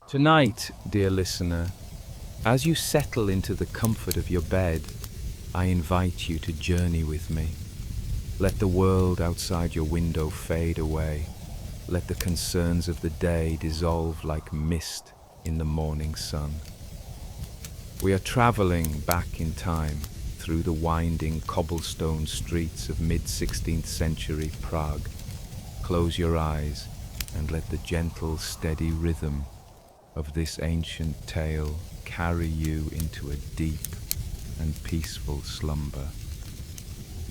Tonight, dear listener, as you settle into the comfort of your bed, I invite you to journey with me. Let the world outside your window fade away. Let the concerns of the day dissolve like mist in the morning sun. We are traveling back in time through the winding cobblestone streets of mid-16th century Prague. Close your eyes and let the gentle, steady rhythm of this ancient tale carry you into a deep and peaceful slumber.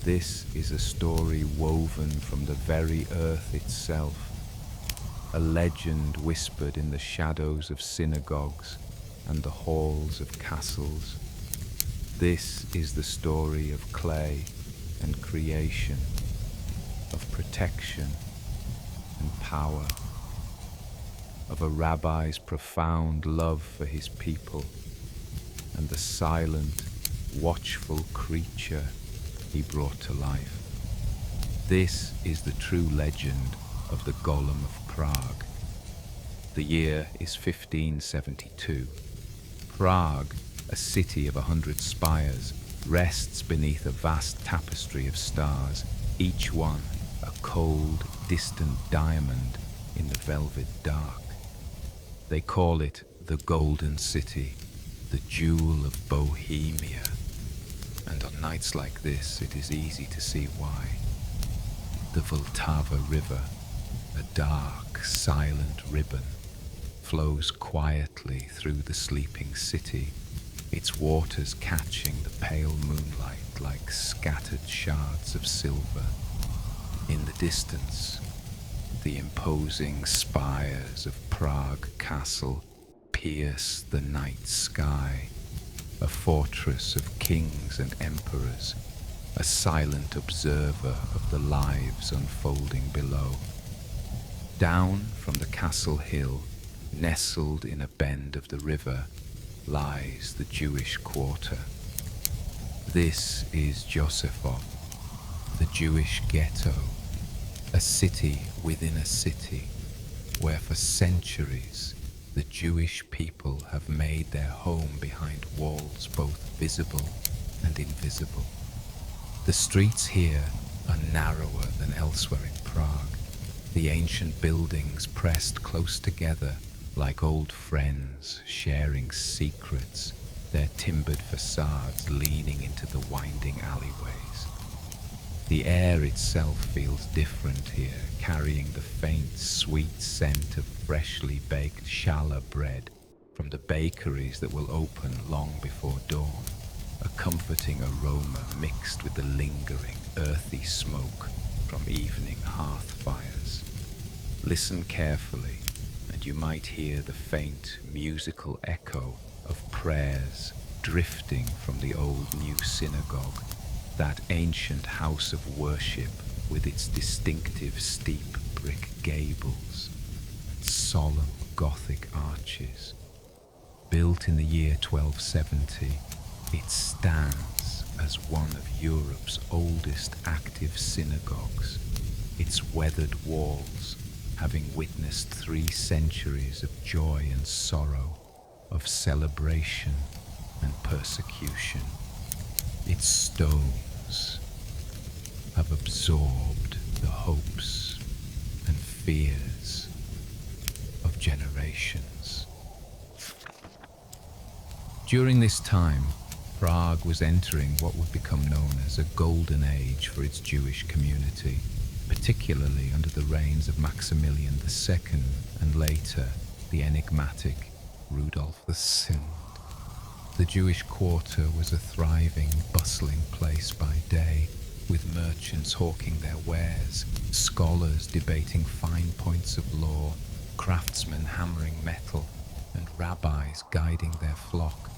This is a story woven from the very earth itself, a legend whispered in the shadows of synagogues and the halls of castles. This is the story of clay and creation, of protection and power, of a rabbi's profound love for his people and the silent, watchful creature he brought to life. This is the true legend of the Golem of Prague. The year is 1572. Prague, a city of 100 spires, rests beneath a vast tapestry of stars, each one a cold, distant diamond in the velvet dark. They call it the Golden City, the jewel of Bohemia. And on nights like this, it is easy to see why. The Vltava River, a dark, silent ribbon, flows quietly through the sleeping city, its waters catching the pale moonlight like scattered shards of silver. In the distance, the imposing spires of Prague Castle pierce the night sky, a fortress of kings and emperors, a silent observer of the lives unfolding below. Down from the castle hill, nestled in a bend of the river, lies the Jewish quarter. This is Josefov, the Jewish ghetto, a city within a city, where for centuries the Jewish people have made their home behind walls both visible and invisible. The streets here are narrower than elsewhere in Prague, the ancient buildings pressed close together like old friends sharing secrets, their timbered facades leaning into the winding alleyways. The air itself feels different here, carrying the faint, sweet scent of freshly baked challah bread from the bakeries that will open long before dawn, a comforting aroma mixed with the lingering, earthy smoke from evening hearth fires. Listen carefully, and you might hear the faint, musical echo of prayers drifting from the old new synagogue, that ancient house of worship with its distinctive steep brick gables and solemn Gothic arches. Built in the year 1270, it stands as one of Europe's oldest active synagogues, its weathered walls having witnessed 3 centuries of joy and sorrow, of celebration and persecution. Its stones have absorbed the hopes and fears of generations. During this time, Prague was entering what would become known as a golden age for its Jewish community, particularly under the reigns of Maximilian II and later the enigmatic Rudolf II. The Jewish quarter was a thriving, bustling place by day, with merchants hawking their wares, scholars debating fine points of law, craftsmen hammering metal, and rabbis guiding their flock.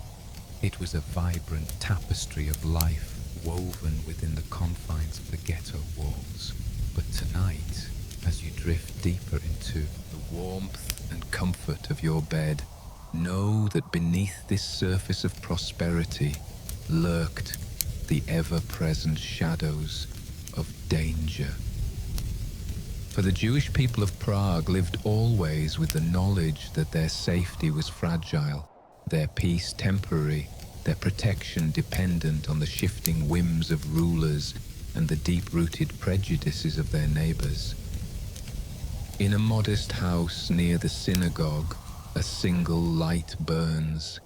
It was a vibrant tapestry of life woven within the confines of the ghetto walls. But tonight, as you drift deeper into the warmth and comfort of your bed, know that beneath this surface of prosperity lurked the ever-present shadows of danger. For the Jewish people of Prague lived always with the knowledge that their safety was fragile, their peace temporary, their protection dependent on the shifting whims of rulers and the deep-rooted prejudices of their neighbors. In a modest house near the synagogue, a single light burns.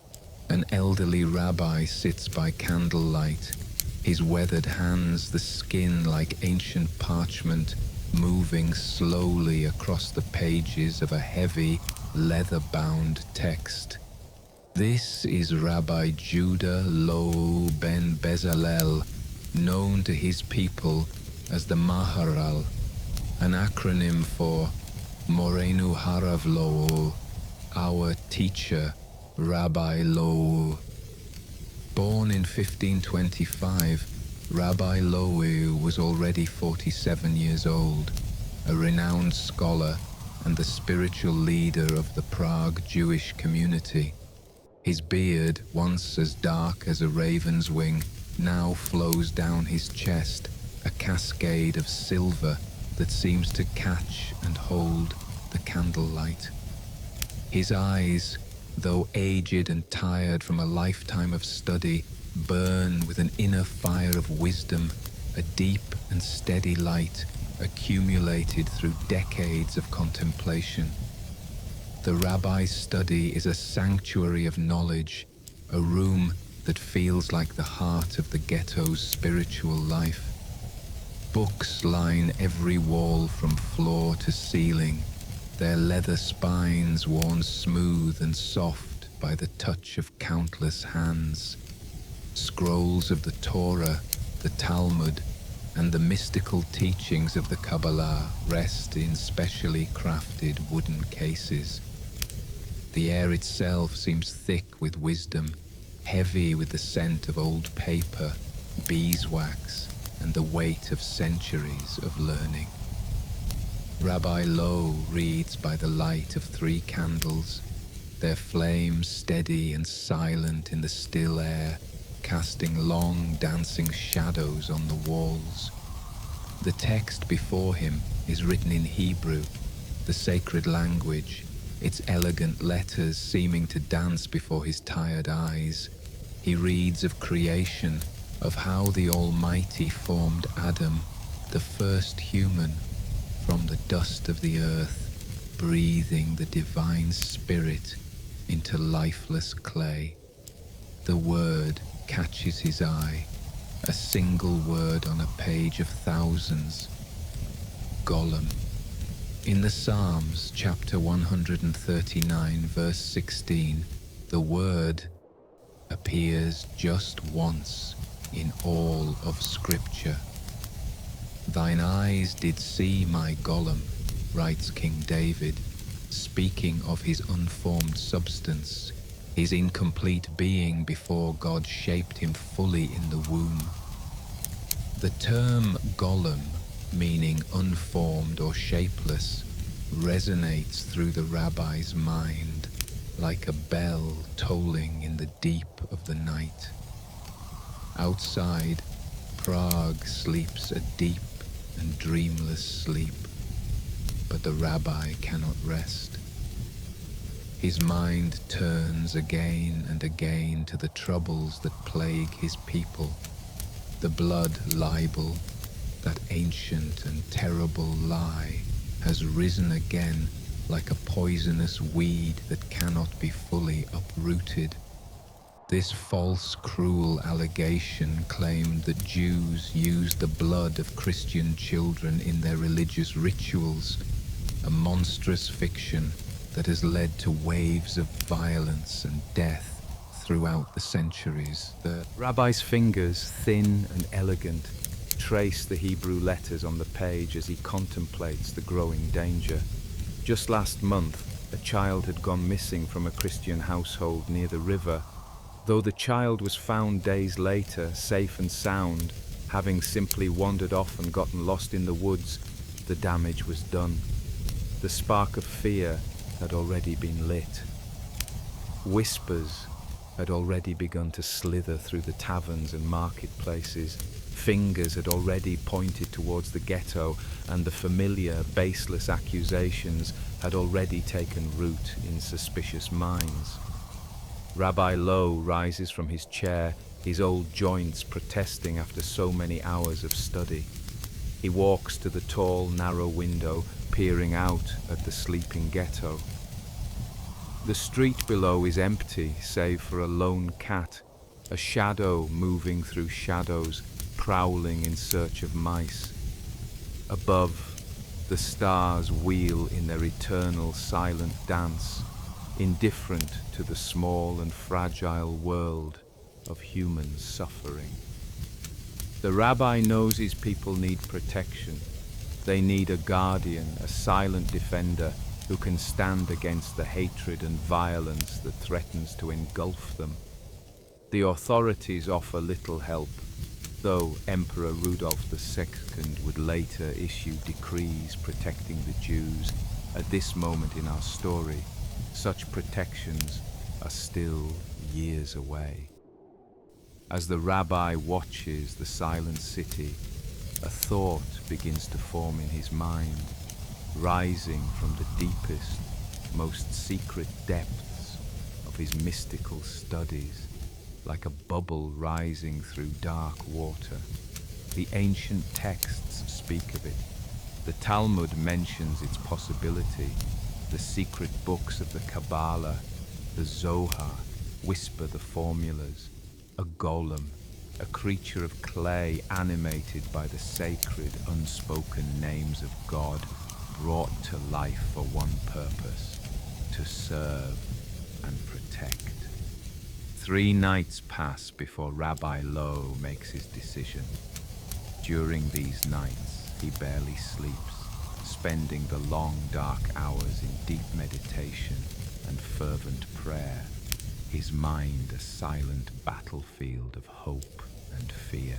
An elderly rabbi sits by candlelight, his weathered hands the skin like ancient parchment, moving slowly across the pages of a heavy, leather-bound text. This is Rabbi Judah Loew ben Bezalel, known to his people as the Maharal, an acronym for Morenu Harav Loew, our teacher, Rabbi Loew. Born in 1525, Rabbi Loew was already 47 years old, a renowned scholar and the spiritual leader of the Prague Jewish community. His beard, once as dark as a raven's wing, now flows down his chest, a cascade of silver that seems to catch and hold the candlelight. His eyes, though aged and tired from a lifetime of study, burn with an inner fire of wisdom, a deep and steady light accumulated through decades of contemplation. The rabbi's study is a sanctuary of knowledge, a room that feels like the heart of the ghetto's spiritual life. Books line every wall from floor to ceiling, their leather spines worn smooth and soft by the touch of countless hands. Scrolls of the Torah, the Talmud, and the mystical teachings of the Kabbalah rest in specially crafted wooden cases. The air itself seems thick with wisdom, heavy with the scent of old paper, beeswax, and the weight of centuries of learning. Rabbi Loew reads by the light of 3 candles, their flames steady and silent in the still air, casting long dancing shadows on the walls. The text before him is written in Hebrew, the sacred language, its elegant letters seeming to dance before his tired eyes. He reads of creation, of how the Almighty formed Adam, the first human, from the dust of the earth, breathing the divine spirit into lifeless clay. The word catches his eye, a single word on a page of thousands. Golem. In the Psalms, chapter 139, verse 16, the word appears just once in all of Scripture. Thine eyes did see my Golem, writes King David, speaking of his unformed substance, his incomplete being before God shaped him fully in the womb. The term Golem, meaning unformed or shapeless, resonates through the rabbi's mind like a bell tolling in the deep of the night. Outside, Prague sleeps a deep and dreamless sleep, but the rabbi cannot rest. His mind turns again and again to the troubles that plague his people. The blood libel, that ancient and terrible lie, has risen again like a poisonous weed that cannot be fully uprooted. This false, cruel allegation claimed that Jews used the blood of Christian children in their religious rituals, a monstrous fiction that has led to waves of violence and death throughout the centuries. The rabbi's fingers, thin and elegant, trace the Hebrew letters on the page as he contemplates the growing danger. Just last month, a child had gone missing from a Christian household near the river. Though the child was found days later, safe and sound, having simply wandered off and gotten lost in the woods, the damage was done. The spark of fear had already been lit. Whispers had already begun to slither through the taverns and marketplaces, Fingers had already pointed towards the ghetto, and the familiar, baseless accusations had already taken root in suspicious minds. Rabbi Loew rises from his chair, his old joints protesting after so many hours of study. He walks to the tall, narrow window, peering out at the sleeping ghetto. The street below is empty, save for a lone cat, a shadow moving through shadows, prowling in search of mice. Above, the stars wheel in their eternal silent dance, indifferent to the small and fragile world of human suffering. The rabbi knows his people need protection. They need a guardian, a silent defender who can stand against the hatred and violence that threatens to engulf them. The authorities offer little help, though Emperor Rudolph II would later issue decrees protecting the Jews. At this moment in our story, such protections are still years away. As the rabbi watches the silent city, a thought begins to form in his mind, rising from the deepest, most secret depths of his mystical studies, like a bubble rising through dark water. The ancient texts speak of it. The Talmud mentions its possibility. The secret books of the Kabbalah, the Zohar, whisper the formulas. A golem, a creature of clay animated by the sacred, unspoken names of God, brought to life for one purpose: to serve and protect. 3 nights pass before Rabbi Loew makes his decision. During these nights, he barely sleeps, spending the long, dark hours in deep meditation and fervent prayer, his mind a silent battlefield of hope and fear.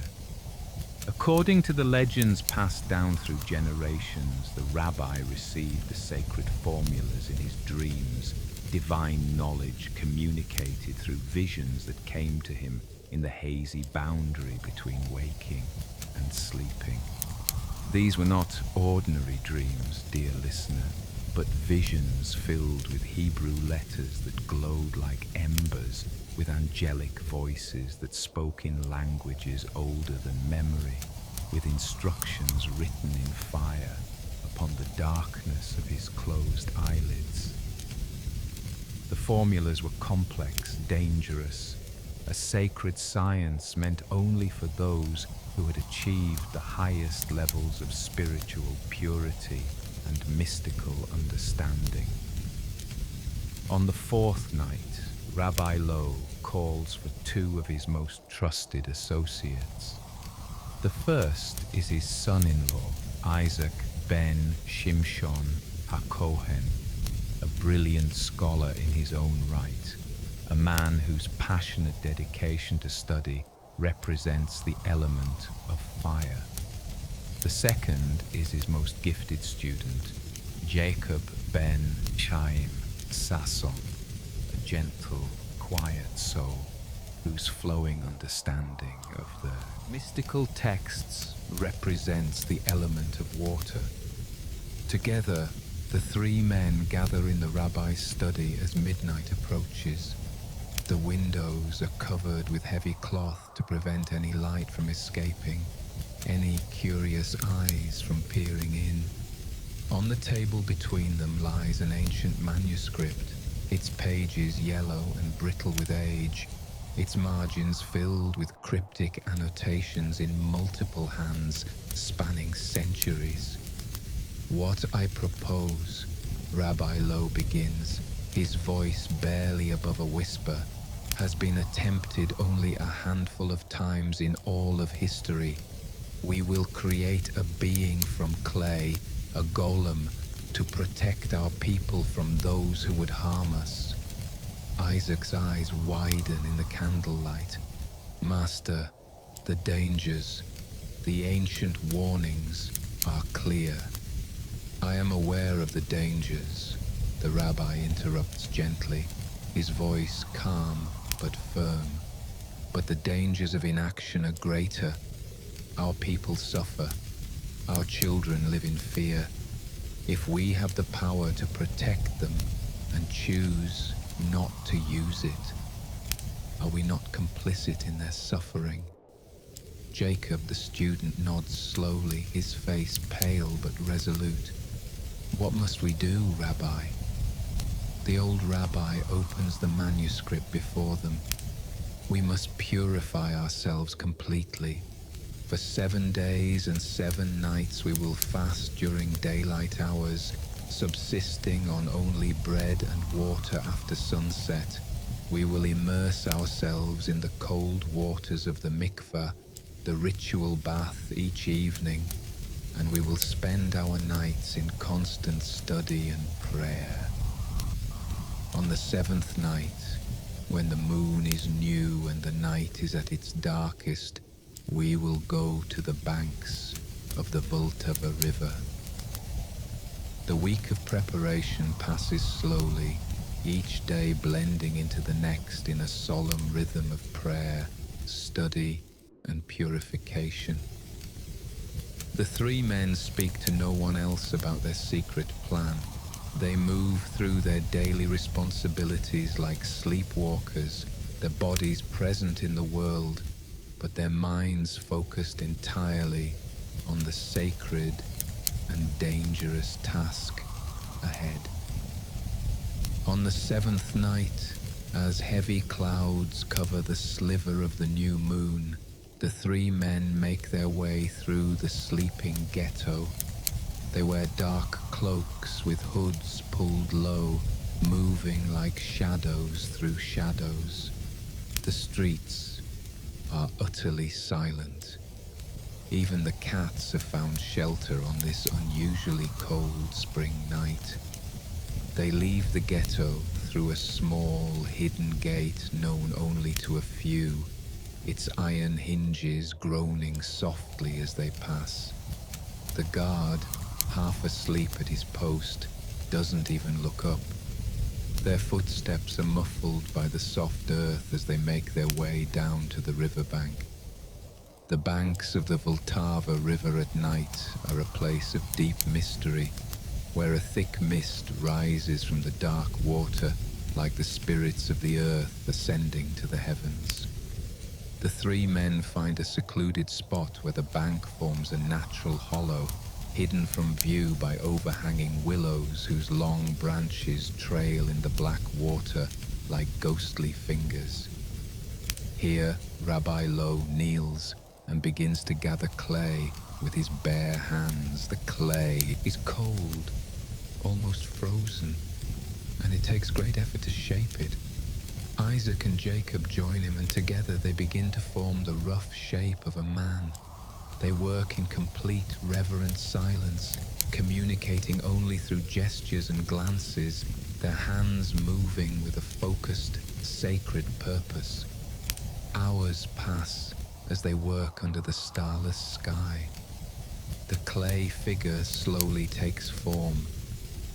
According to the legends passed down through generations, the rabbi received the sacred formulas in his dreams, divine knowledge communicated through visions that came to him in the hazy boundary between waking and sleeping. These were not ordinary dreams, dear listener, but visions filled with Hebrew letters that glowed like embers, with angelic voices that spoke in languages older than memory, with instructions written in fire upon the darkness of his closed eyelids. The formulas were complex, dangerous, a sacred science meant only for those who had achieved the highest levels of spiritual purity and mystical understanding. On the 4th night, Rabbi Loew calls for 2 of his most trusted associates. The first is his son-in-law, Isaac ben Shimshon HaKohen, a brilliant scholar in his own right, a man whose passionate dedication to study represents the element of fire. The second is his most gifted student, Jacob ben Chaim Sasson, a gentle, quiet soul whose flowing understanding of the mystical texts represents the element of water. Together, the 3 men gather in the rabbi's study as midnight approaches. The windows are covered with heavy cloth to prevent any light from escaping, any curious eyes from peering in. On the table between them lies an ancient manuscript, its pages yellow and brittle with age, its margins filled with cryptic annotations in multiple hands spanning centuries. What I propose, Rabbi Loew begins, his voice barely above a whisper, has been attempted only a handful of times in all of history. We will create a being from clay, a golem, to protect our people from those who would harm us. Isaac's eyes widen in the candlelight. Master, the dangers, the ancient warnings are clear. I am aware of the dangers, the rabbi interrupts gently, his voice calm but firm. But the dangers of inaction are greater. Our people suffer. Our children live in fear. If we have the power to protect them and choose not to use it, are we not complicit in their suffering? Jacob, the student, nods slowly, his face pale but resolute. What must we do, Rabbi? The old rabbi opens the manuscript before them. We must purify ourselves completely. For 7 days and 7 nights we will fast during daylight hours, subsisting on only bread and water after sunset. We will immerse ourselves in the cold waters of the mikveh, the ritual bath each evening, and we will spend our nights in constant study and prayer. On the 7th night, when the moon is new and the night is at its darkest, we will go to the banks of the Vltava River. The week of preparation passes slowly, each day blending into the next in a solemn rhythm of prayer, study, and purification. The 3 men speak to no one else about their secret plan. They move through their daily responsibilities like sleepwalkers, their bodies present in the world, but their minds focused entirely on the sacred and dangerous task ahead. On the 7th night, as heavy clouds cover the sliver of the new moon, the 3 men make their way through the sleeping ghetto. They wear dark cloaks with hoods pulled low, moving like shadows through shadows. The streets are utterly silent. Even the cats have found shelter on this unusually cold spring night. They leave the ghetto through a small, hidden gate known only to a few, its iron hinges groaning softly as they pass. The guard, half asleep at his post, doesn't even look up. Their footsteps are muffled by the soft earth as they make their way down to the riverbank. The banks of the Vltava River at night are a place of deep mystery, where a thick mist rises from the dark water like the spirits of the earth ascending to the heavens. The 3 men find a secluded spot where the bank forms a natural hollow, hidden from view by overhanging willows whose long branches trail in the black water like ghostly fingers. Here, Rabbi Loew kneels and begins to gather clay with his bare hands. The clay is cold, almost frozen, and it takes great effort to shape it. Isaac and Jacob join him, and together they begin to form the rough shape of a man. They work in complete reverent silence, communicating only through gestures and glances, their hands moving with a focused, sacred purpose. Hours pass as they work under the starless sky. The clay figure slowly takes form.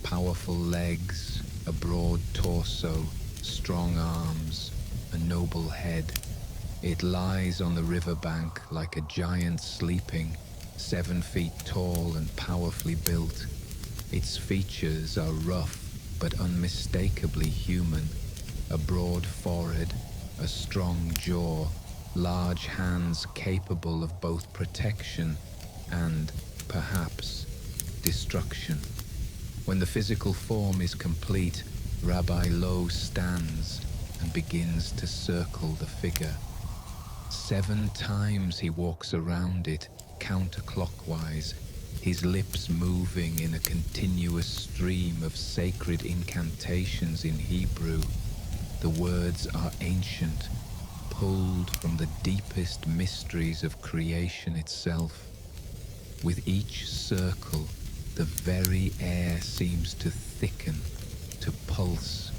Powerful legs, a broad torso, strong arms, a noble head. It lies on the riverbank like a giant sleeping, 7 feet tall and powerfully built. Its features are rough but unmistakably human. A broad forehead, a strong jaw, large hands capable of both protection and, perhaps, destruction. When the physical form is complete, Rabbi Loew stands and begins to circle the figure. 7 times he walks around it, counterclockwise, his lips moving in a continuous stream of sacred incantations in Hebrew. The words are ancient, pulled from the deepest mysteries of creation itself. With each circle, the very air seems to thicken, to pulse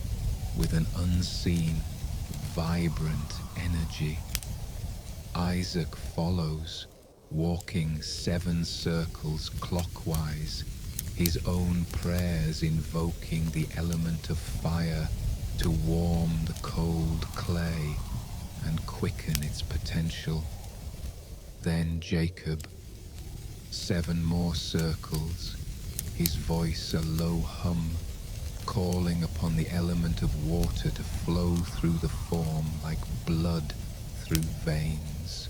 with an unseen, vibrant energy. Isaac follows, walking 7 circles clockwise, his own prayers invoking the element of fire to warm the cold clay and quicken its potential. then Jacob. 7 more circles, his voice a low hum, calling upon the element of water to flow through the form like blood through veins.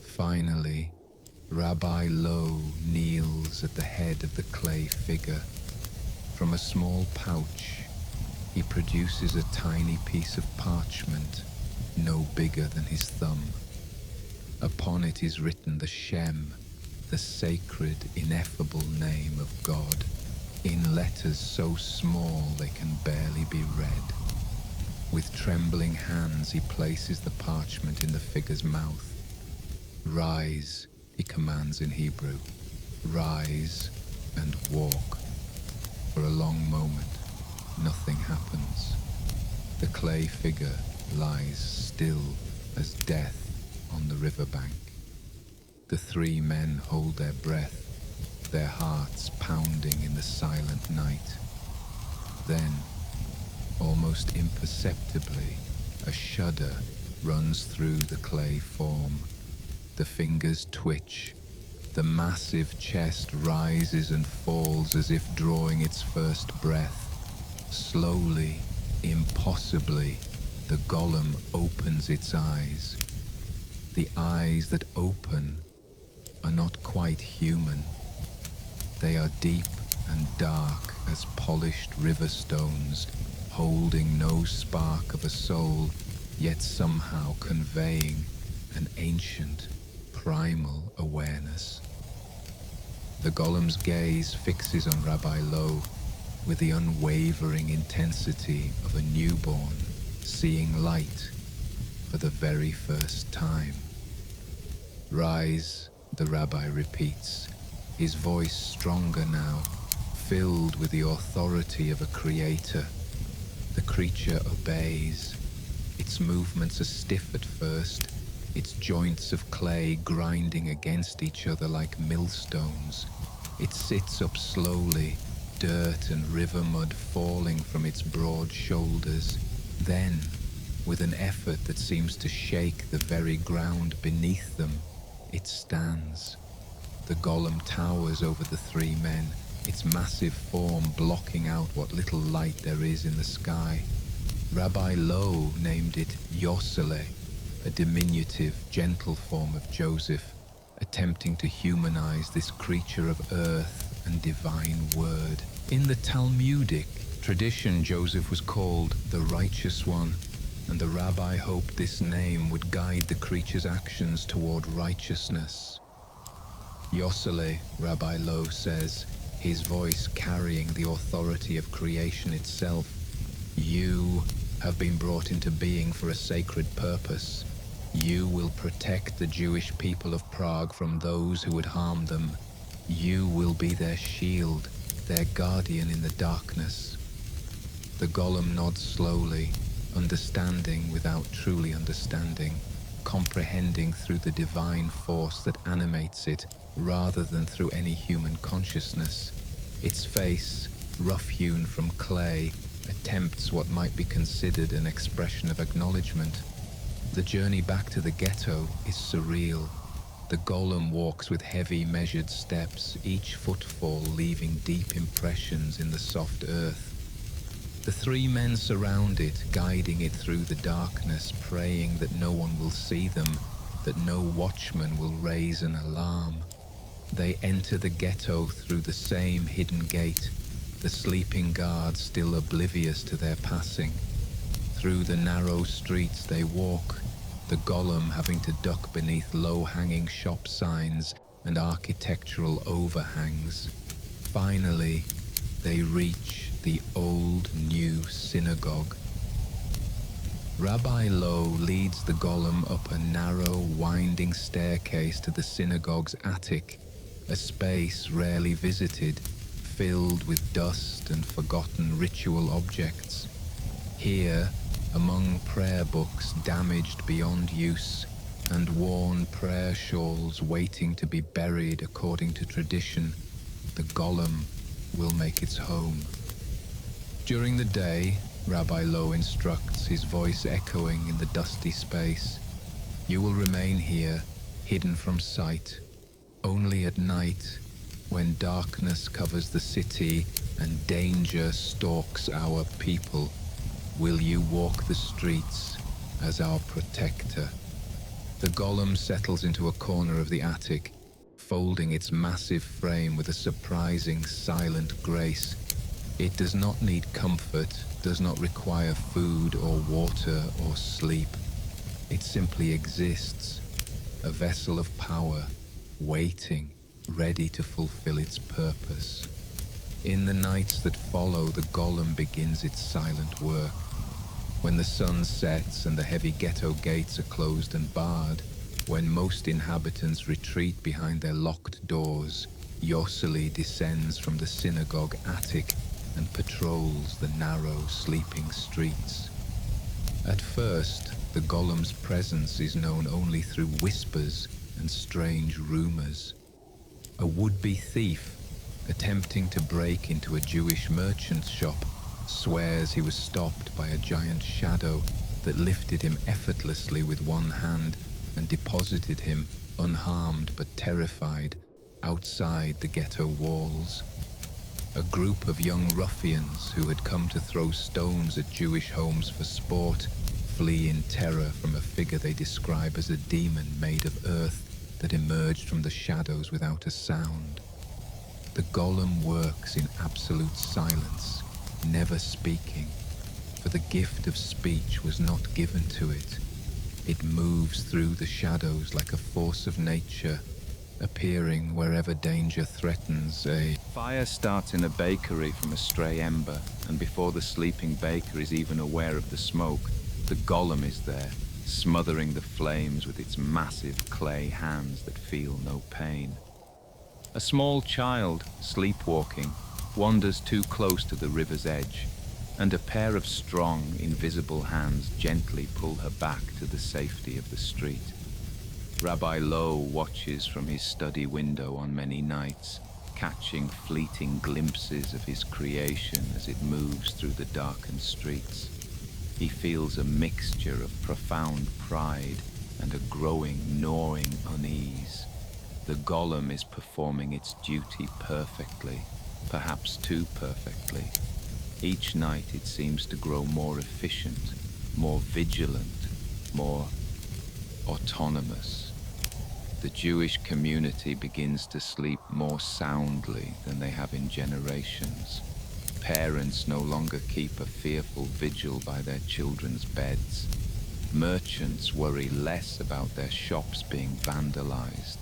Finally, Rabbi Loew kneels at the head of the clay figure. From a small pouch, he produces a tiny piece of parchment, no bigger than his thumb. Upon it is written the Shem, the sacred, ineffable name of God, in letters so small they can barely be read. With trembling hands he places the parchment in the figure's mouth. "Rise," he commands in Hebrew. "Rise and walk." For a long moment, nothing happens. The clay figure lies still as death on the riverbank. The 3 men hold their breath, their hearts pounding in the silent night. Then, almost imperceptibly, a shudder runs through the clay form. The fingers twitch. The massive chest rises and falls as if drawing its first breath. Slowly, impossibly, the golem opens its eyes. The eyes that open are not quite human. They are deep and dark as polished river stones, holding no spark of a soul, yet somehow conveying an ancient, primal awareness. The golem's gaze fixes on Rabbi Loew with the unwavering intensity of a newborn seeing light for the very first time. "Rise," the rabbi repeats, his voice stronger now, filled with the authority of a creator. The creature obeys. Its movements are stiff at first, its joints of clay grinding against each other like millstones. It sits up slowly, dirt and river mud falling from its broad shoulders. Then, with an effort that seems to shake the very ground beneath them, it stands. The golem towers over the 3 men, its massive form blocking out what little light there is in the sky. Rabbi Loew named it Yosele, a diminutive, gentle form of Joseph, attempting to humanize this creature of earth and divine word. In the Talmudic tradition, Joseph was called the Righteous One, and the rabbi hoped this name would guide the creature's actions toward righteousness. Yosele, Rabbi Loew says, his voice carrying the authority of creation itself, "You have been brought into being for a sacred purpose. You will protect the Jewish people of Prague from those who would harm them. You will be their shield, their guardian in the darkness." The golem nods slowly, understanding without truly understanding, comprehending through the divine force that animates it, rather than through any human consciousness. Its face, rough-hewn from clay, attempts what might be considered an expression of acknowledgement. The journey back to the ghetto is surreal. The golem walks with heavy, measured steps, each footfall leaving deep impressions in the soft earth. The 3 men surround it, guiding it through the darkness, praying that no one will see them, that no watchman will raise an alarm. They enter the ghetto through the same hidden gate, the sleeping guards still oblivious to their passing. Through the narrow streets they walk, the golem having to duck beneath low-hanging shop signs and architectural overhangs. Finally, they reach the old new synagogue. Rabbi Loew leads the golem up a narrow, winding staircase to the synagogue's attic, a space rarely visited, filled with dust and forgotten ritual objects. Here, among prayer books damaged beyond use and worn prayer shawls waiting to be buried according to tradition, the golem will make its home. During the day, Rabbi Loew instructs, his voice echoing in the dusty space, "You will remain here, hidden from sight. Only at night, when darkness covers the city and danger stalks our people, will you walk the streets as our protector. The golem settles into a corner of the attic, folding its massive frame with a surprising silent grace. It does not need comfort, does not require food or water or sleep. It simply exists, a vessel of power, waiting, ready to fulfill its purpose. In the nights that follow, the golem begins its silent work. When the sun sets and the heavy ghetto gates are closed and barred, when most inhabitants retreat behind their locked doors, Yosseli descends from the synagogue attic and patrols the narrow, sleeping streets. At first, the golem's presence is known only through whispers and strange rumors. A would-be thief, attempting to break into a Jewish merchant's shop, swears he was stopped by a giant shadow that lifted him effortlessly with one hand and deposited him, unharmed but terrified, outside the ghetto walls. A group of young ruffians who had come to throw stones at Jewish homes for sport flee in terror from a figure they describe as a demon made of earth that emerged from the shadows without a sound. The golem works in absolute silence, never speaking, for the gift of speech was not given to it. It moves through the shadows like a force of nature, appearing wherever danger threatens. A fire starts in a bakery from a stray ember, and before the sleeping baker is even aware of the smoke, the golem is there, smothering the flames with its massive clay hands that feel no pain. A small child, sleepwalking, wanders too close to the river's edge, and a pair of strong, invisible hands gently pull her back to the safety of the street. Rabbi Loew watches from his study window on many nights, catching fleeting glimpses of his creation as it moves through the darkened streets. He feels a mixture of profound pride and a growing, gnawing unease. The golem is performing its duty perfectly, perhaps too perfectly. Each night it seems to grow more efficient, more vigilant, more autonomous. The Jewish community begins to sleep more soundly than they have in generations. Parents no longer keep a fearful vigil by their children's beds. Merchants worry less about their shops being vandalized.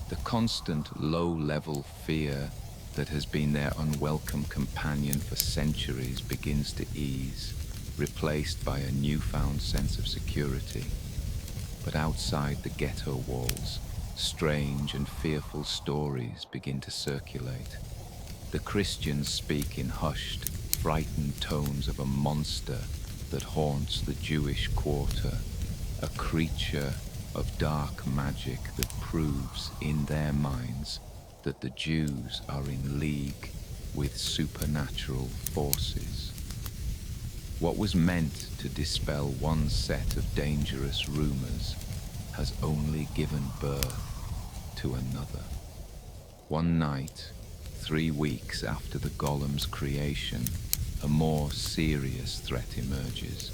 The constant low-level fear that has been their unwelcome companion for centuries begins to ease, replaced by a newfound sense of security. But outside the ghetto walls, strange and fearful stories begin to circulate. The Christians speak in hushed, frightened tones of a monster that haunts the Jewish quarter, a creature of dark magic that proves in their minds that the Jews are in league with supernatural forces. What was meant to dispel one set of dangerous rumors has only given birth to another. One night, 3 weeks after the golem's creation, a more serious threat emerges.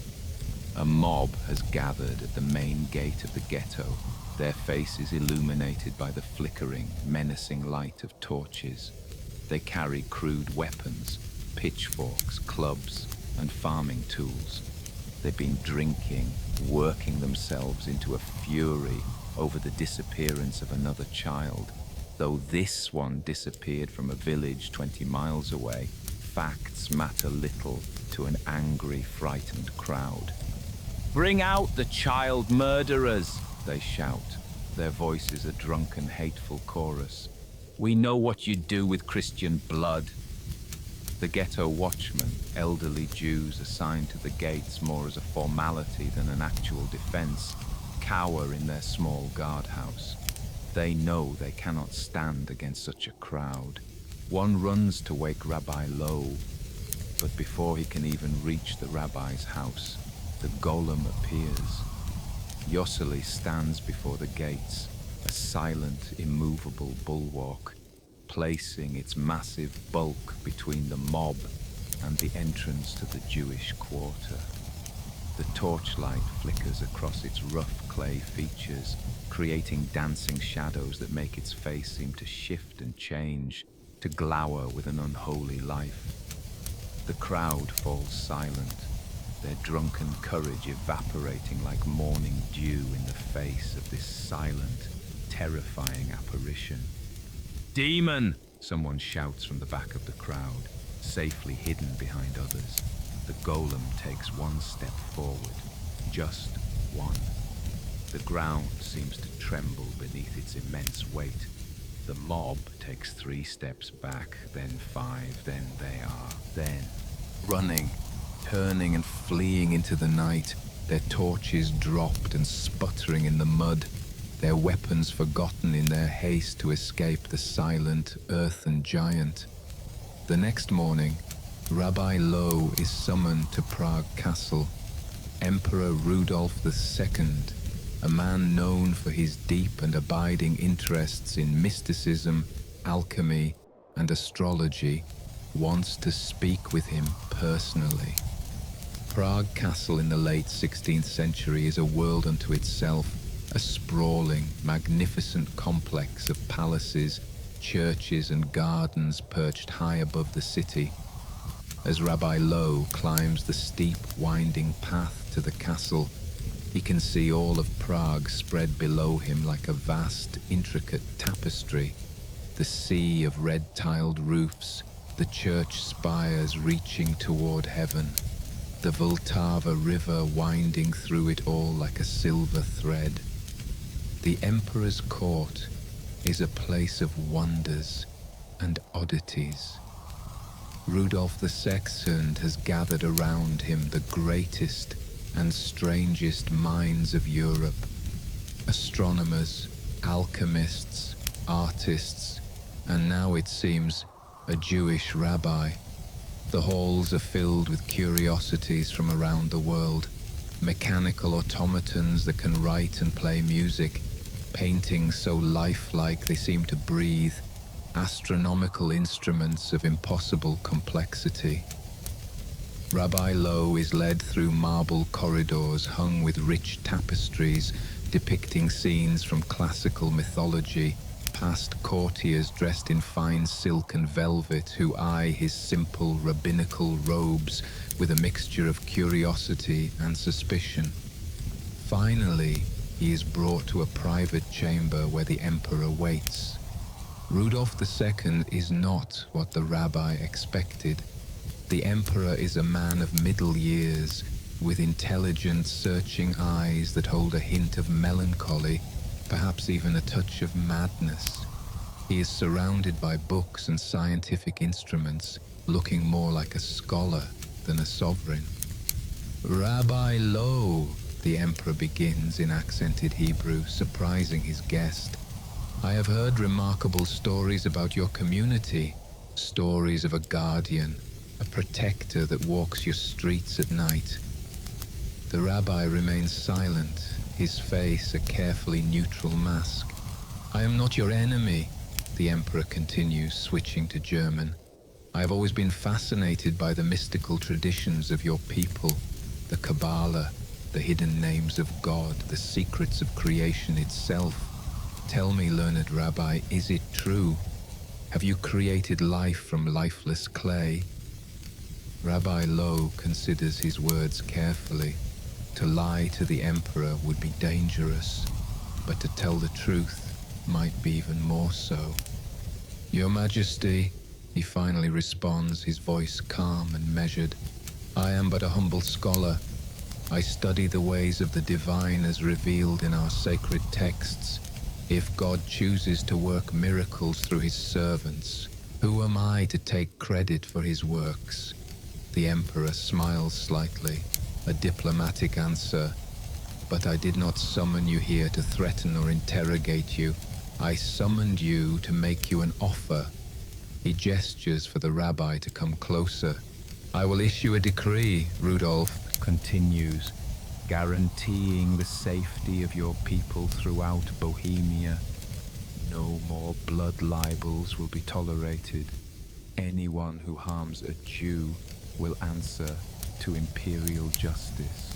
A mob has gathered at the main gate of the ghetto, their faces illuminated by the flickering, menacing light of torches. They carry crude weapons, pitchforks, clubs, and farming tools. They've been drinking, working themselves into a fury over the disappearance of another child. Though this one disappeared from a village 20 miles away, facts matter little to an angry, frightened crowd. "Bring out the child murderers!" they shout, their voices a drunken, hateful chorus. "We know what you do with Christian blood." The ghetto watchmen, elderly Jews assigned to the gates more as a formality than an actual defense, cower in their small guardhouse. They know they cannot stand against such a crowd. One runs to wake Rabbi Loew, but before he can even reach the rabbi's house, the golem appears. Yosseli stands before the gates, a silent, immovable bulwark, placing its massive bulk between the mob and the entrance to the Jewish quarter. The torchlight flickers across its rough clay features, creating dancing shadows that make its face seem to shift and change, to glower with an unholy life. The crowd falls silent, their drunken courage evaporating like morning dew in the face of this silent, terrifying apparition. "Demon!" someone shouts from the back of the crowd, safely hidden behind others. The golem takes one step forward, just one. The ground seems to tremble beneath its immense weight. The mob takes 3 steps back, then 5, then running, turning and fleeing into the night, their torches dropped and sputtering in the mud, their weapons forgotten in their haste to escape the silent earthen giant. The next morning, Rabbi Loew is summoned to Prague Castle. Emperor Rudolf II, a man known for his deep and abiding interests in mysticism, alchemy, and astrology, wants to speak with him personally. Prague Castle in the late 16th century is a world unto itself, a sprawling, magnificent complex of palaces, churches, and gardens perched high above the city. As Rabbi Loew climbs the steep, winding path to the castle, he can see all of Prague spread below him like a vast, intricate tapestry. The sea of red-tiled roofs, the church spires reaching toward heaven, the Vltava River winding through it all like a silver thread. The Emperor's court is a place of wonders and oddities. Rudolf II has gathered around him the greatest and strangest minds of Europe. Astronomers, alchemists, artists, and now it seems a Jewish rabbi. The halls are filled with curiosities from around the world. Mechanical automatons that can write and play music, paintings so lifelike they seem to breathe, astronomical instruments of impossible complexity. Rabbi Loew is led through marble corridors hung with rich tapestries depicting scenes from classical mythology, past courtiers dressed in fine silk and velvet who eye his simple rabbinical robes with a mixture of curiosity and suspicion. Finally, he is brought to a private chamber where the emperor waits. Rudolf II is not what the rabbi expected. The emperor is a man of middle years, with intelligent, searching eyes that hold a hint of melancholy, perhaps even a touch of madness. He is surrounded by books and scientific instruments, looking more like a scholar than a sovereign. "Rabbi Loew," the emperor begins in accented Hebrew, surprising his guest. "I have heard remarkable stories about your community, stories of a guardian, a protector that walks your streets at night." The rabbi remains silent, his face a carefully neutral mask. "I am not your enemy," the emperor continues, switching to German. "I have always been fascinated by the mystical traditions of your people, the Kabbalah, the hidden names of God, the secrets of creation itself. Tell me, learned rabbi, is it true? Have you created life from lifeless clay?" Rabbi Loew considers his words carefully. To lie to the emperor would be dangerous, but to tell the truth might be even more so. "Your Majesty," he finally responds, his voice calm and measured, "I am but a humble scholar. I study the ways of the divine as revealed in our sacred texts. If God chooses to work miracles through his servants, who am I to take credit for his works?" The emperor smiles slightly, a diplomatic answer. "But I did not summon you here to threaten or interrogate you. I summoned you to make you an offer." He gestures for the rabbi to come closer. "I will issue a decree," Rudolf continues. guaranteeing the safety of your people throughout Bohemia. No more blood libels will be tolerated. Anyone who harms a Jew will answer to imperial justice.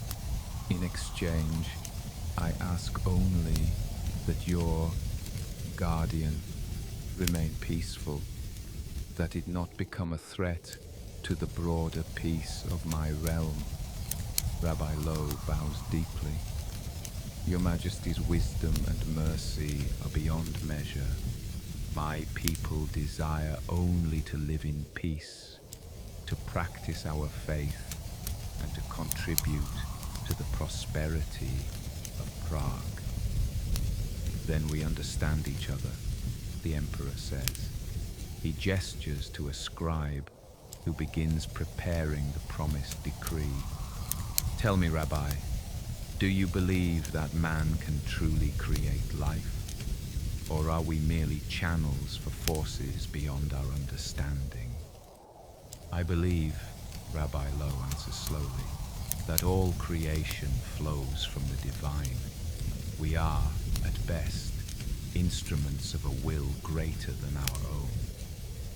In exchange, I ask only that your guardian remain peaceful, that it not become a threat to the broader peace of my realm. Rabbi Loew bows deeply. Your Majesty's wisdom and mercy are beyond measure. My people desire only to live in peace, to practice our faith, and to contribute to the prosperity of Prague. Then we understand each other, the Emperor says. He gestures to a scribe who begins preparing the promised decree. Tell me, Rabbi, do you believe that man can truly create life? Or are we merely channels for forces beyond our understanding? I believe, Rabbi Loew answers slowly, that all creation flows from the divine. We are, at best, instruments of a will greater than our own.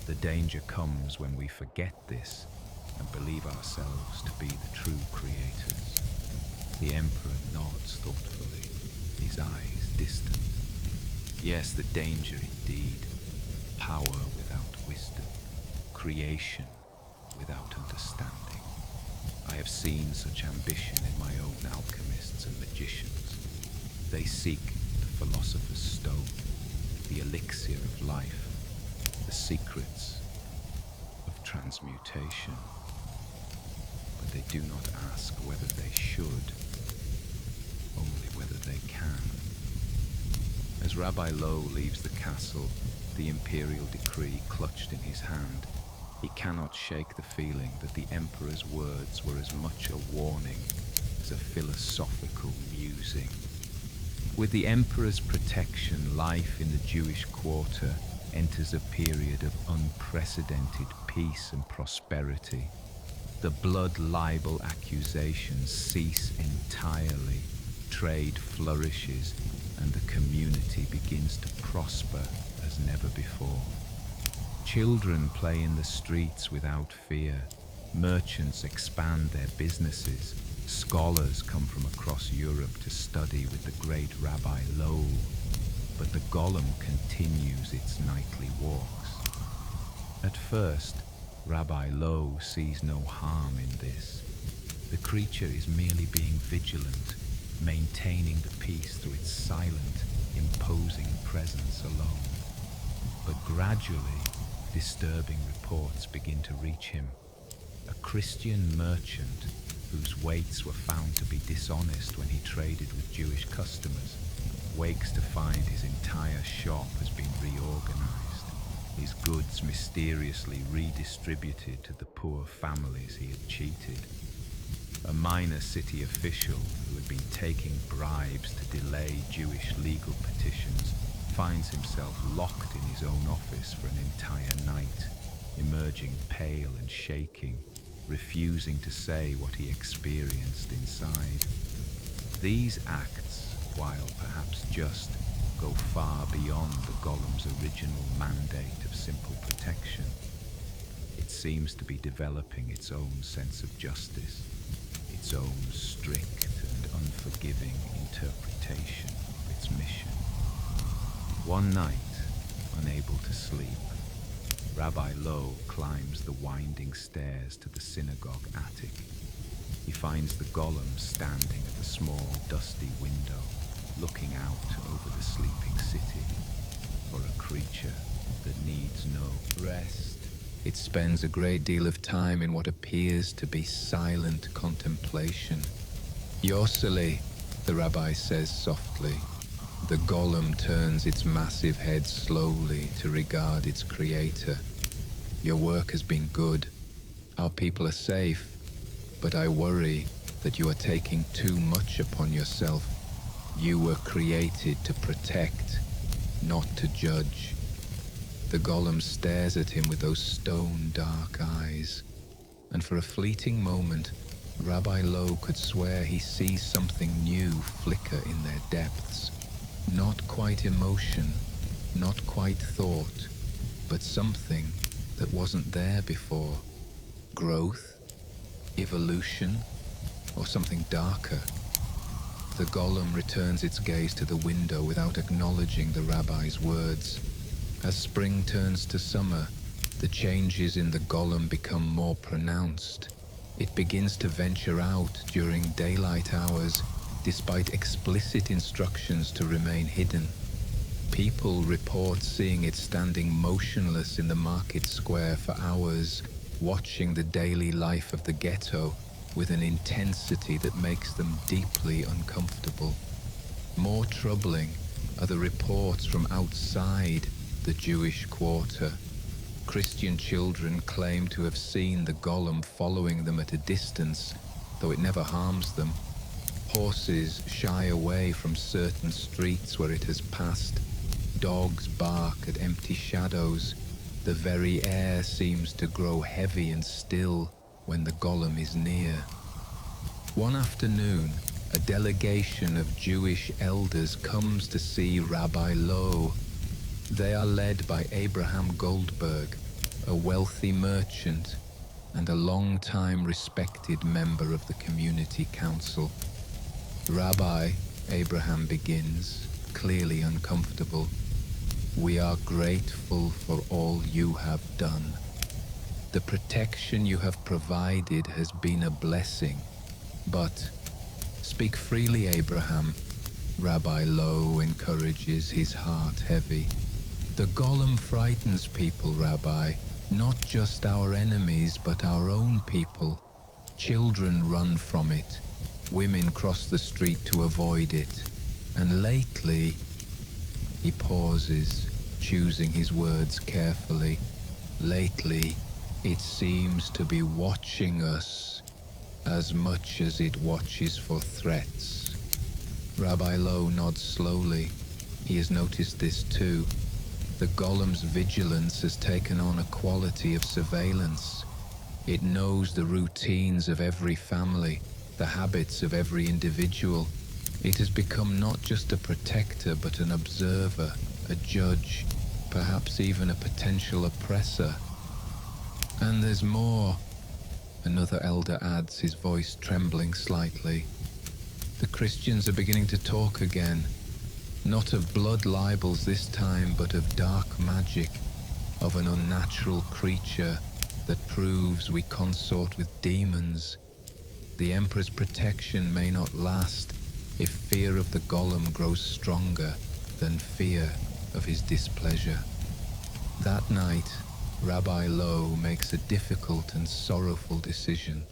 The danger comes when we forget this and believe ourselves to be the true creators. The Emperor nods thoughtfully, his eyes distant. Yes, the danger indeed. Power without wisdom. Creation without understanding. I have seen such ambition in my own alchemists and magicians. They seek the philosopher's stone, the elixir of life, the secrets of transmutation. But they do not ask whether they should, only whether they can. As Rabbi Loew leaves the castle, the imperial decree clutched in his hand, he cannot shake the feeling that the Emperor's words were as much a warning as a philosophical musing. With the Emperor's protection, life in the Jewish quarter enters a period of unprecedented peace and prosperity. The blood libel accusations cease entirely, trade flourishes, and the community begins to prosper as never before. Children play in the streets without fear, merchants expand their businesses, scholars come from across Europe to study with the great Rabbi Loew, but the Golem continues its nightly walks. At first, Rabbi Loew sees no harm in this. The creature is merely being vigilant, maintaining the peace through its silent, imposing presence alone. But gradually, disturbing reports begin to reach him. A Christian merchant, whose weights were found to be dishonest when he traded with Jewish customers, wakes to find his entire shop has been reorganized, his goods mysteriously redistributed to the poor families he had cheated. A minor city official who had been taking bribes to delay Jewish legal petitions finds himself locked in his own office for an entire night, emerging pale and shaking, refusing to say what he experienced inside. These acts, while perhaps just, go far beyond the Golem's original mandate of simple protection. It seems to be developing its own sense of justice, its own strict and unforgiving interpretation of its mission. One night, unable to sleep, Rabbi Loew climbs the winding stairs to the synagogue attic. He finds the Golem standing at the small, dusty window, looking out over the sleeping city. For a creature that needs no rest, it spends a great deal of time in what appears to be silent contemplation. Yossele, the rabbi says softly. The Golem turns its massive head slowly to regard its creator. Your work has been good. Our people are safe. But I worry that you are taking too much upon yourself. You were created to protect, not to judge. The Golem stares at him with those stone-dark eyes, and for a fleeting moment, Rabbi Loew could swear he sees something new flicker in their depths. Not quite emotion, not quite thought, but something that wasn't there before. Growth, evolution, or something darker. The golem returns its gaze to the window without acknowledging the rabbi's words. As spring turns to summer, the changes in the golem become more pronounced. It begins to venture out during daylight hours, despite explicit instructions to remain hidden. People report seeing it standing motionless in the market square for hours, watching the daily life of the ghetto with an intensity that makes them deeply uncomfortable. More troubling are the reports from outside the Jewish quarter. Christian children claim to have seen the golem following them at a distance, though it never harms them. Horses shy away from certain streets where it has passed. Dogs bark at empty shadows. The very air seems to grow heavy and still when the golem is near. One afternoon, a delegation of Jewish elders comes to see Rabbi Loew. They are led by Abraham Goldberg, a wealthy merchant and a long-time respected member of the community council. Rabbi, Abraham begins, clearly uncomfortable. We are grateful for all you have done. The protection you have provided has been a blessing, but speak freely, Abraham. Rabbi Loew encourages, his heart heavy. The golem frightens people, Rabbi, not just our enemies, but our own people. Children run from it. Women cross the street to avoid it. And lately, he pauses, choosing his words carefully. Lately, it seems to be watching us as much as it watches for threats. Rabbi Loew nods slowly. He has noticed this too. The golem's vigilance has taken on a quality of surveillance. It knows the routines of every family, the habits of every individual. It has become not just a protector, but an observer, a judge, perhaps even a potential oppressor. And there's more, another elder adds, his voice trembling slightly. The Christians are beginning to talk again. Not of blood libels this time, but of dark magic, of an unnatural creature that proves we consort with demons. The Emperor's protection may not last if fear of the golem grows stronger than fear of his displeasure. That night, Rabbi Loew makes a difficult and sorrowful decision.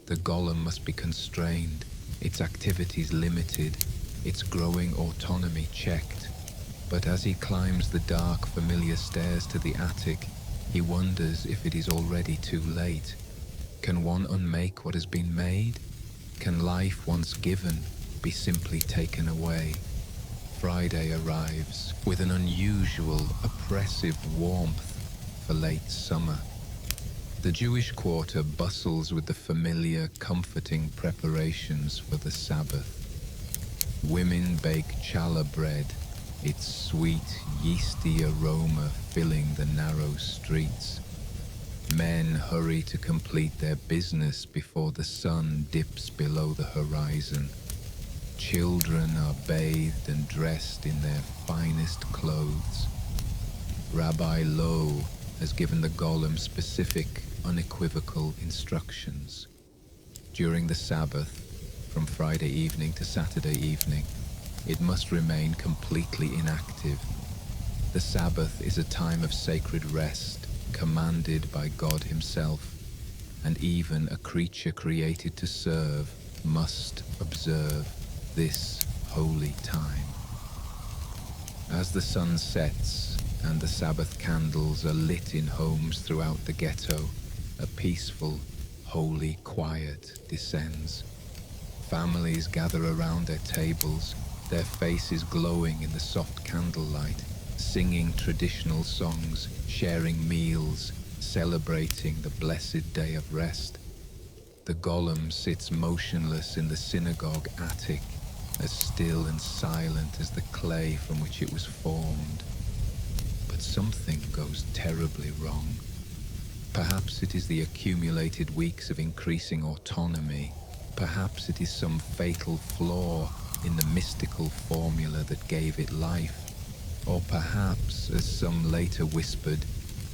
The golem must be constrained, its activities limited, its growing autonomy checked. But as he climbs the dark, familiar stairs to the attic, he wonders if it is already too late. Can one unmake what has been made? Can life once given be simply taken away? Friday arrives with an unusual, oppressive warmth for late summer. The Jewish quarter bustles with the familiar, comforting preparations for the Sabbath. Women bake challah bread, its sweet, yeasty aroma filling the narrow streets. Men hurry to complete their business before the sun dips below the horizon. Children are bathed and dressed in their finest clothes. Rabbi Loew has given the golem specific, unequivocal instructions. During the Sabbath, from Friday evening to Saturday evening, it must remain completely inactive. The Sabbath is a time of sacred rest, commanded by God himself, and even a creature created to serve must observe this holy time. As the sun sets and the Sabbath candles are lit in homes throughout the ghetto, a peaceful, holy quiet descends. Families gather around their tables, their faces glowing in the soft candlelight, singing traditional songs, sharing meals, celebrating the blessed day of rest. The golem sits motionless in the synagogue attic, as still and silent as the clay from which it was formed. But something goes terribly wrong. Perhaps it is the accumulated weeks of increasing autonomy. Perhaps it is some fatal flaw in the mystical formula that gave it life. Or perhaps, as some later whispered,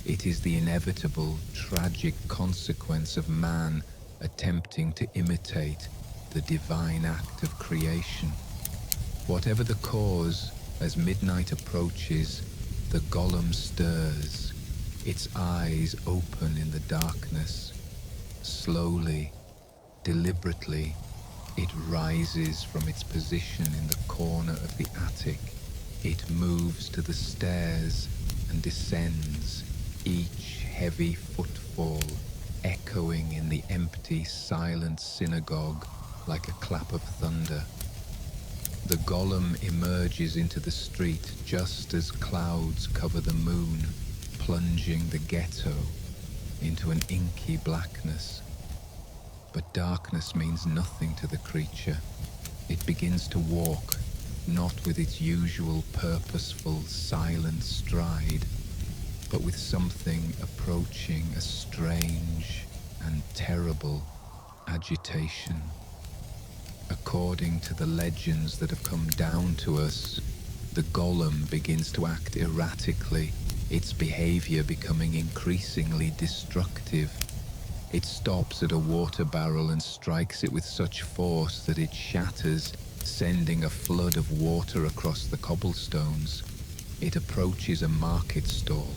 it is the inevitable, tragic consequence of man attempting to imitate the divine act of creation. Whatever the cause, as midnight approaches, the golem stirs, its eyes open in the darkness. Slowly, deliberately, it rises from its position in the corner of the attic. It moves to the stairs and descends, each heavy footfall echoing in the empty, silent synagogue like a clap of thunder. The golem emerges into the street just as clouds cover the moon, plunging the ghetto into an inky blackness. But darkness means nothing to the creature. It begins to walk, not with its usual purposeful, silent stride, but with something approaching a strange and terrible agitation. According to the legends that have come down to us, the golem begins to act erratically, its behavior becoming increasingly destructive. It stops at a water barrel and strikes it with such force that it shatters, sending a flood of water across the cobblestones. It approaches a market stall,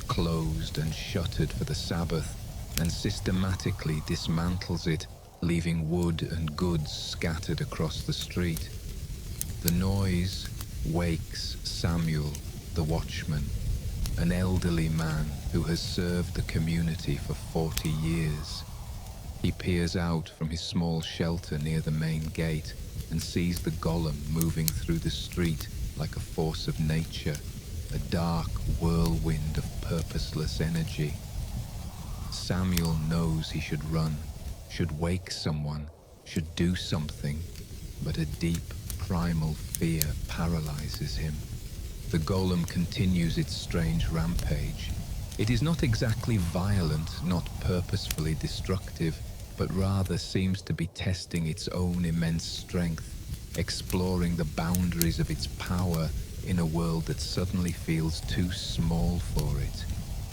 closed and shuttered for the Sabbath, and systematically dismantles it, leaving wood and goods scattered across the street. The noise wakes Samuel, the watchman, an elderly man who has served the community for 40 years. He peers out from his small shelter near the main gate and sees the golem moving through the street like a force of nature, a dark whirlwind of purposeless energy. Samuel knows he should run, should wake someone, should do something, but a deep, primal fear paralyzes him. The golem continues its strange rampage. It is not exactly violent, not purposefully destructive, but rather seems to be testing its own immense strength, exploring the boundaries of its power in a world that suddenly feels too small for it.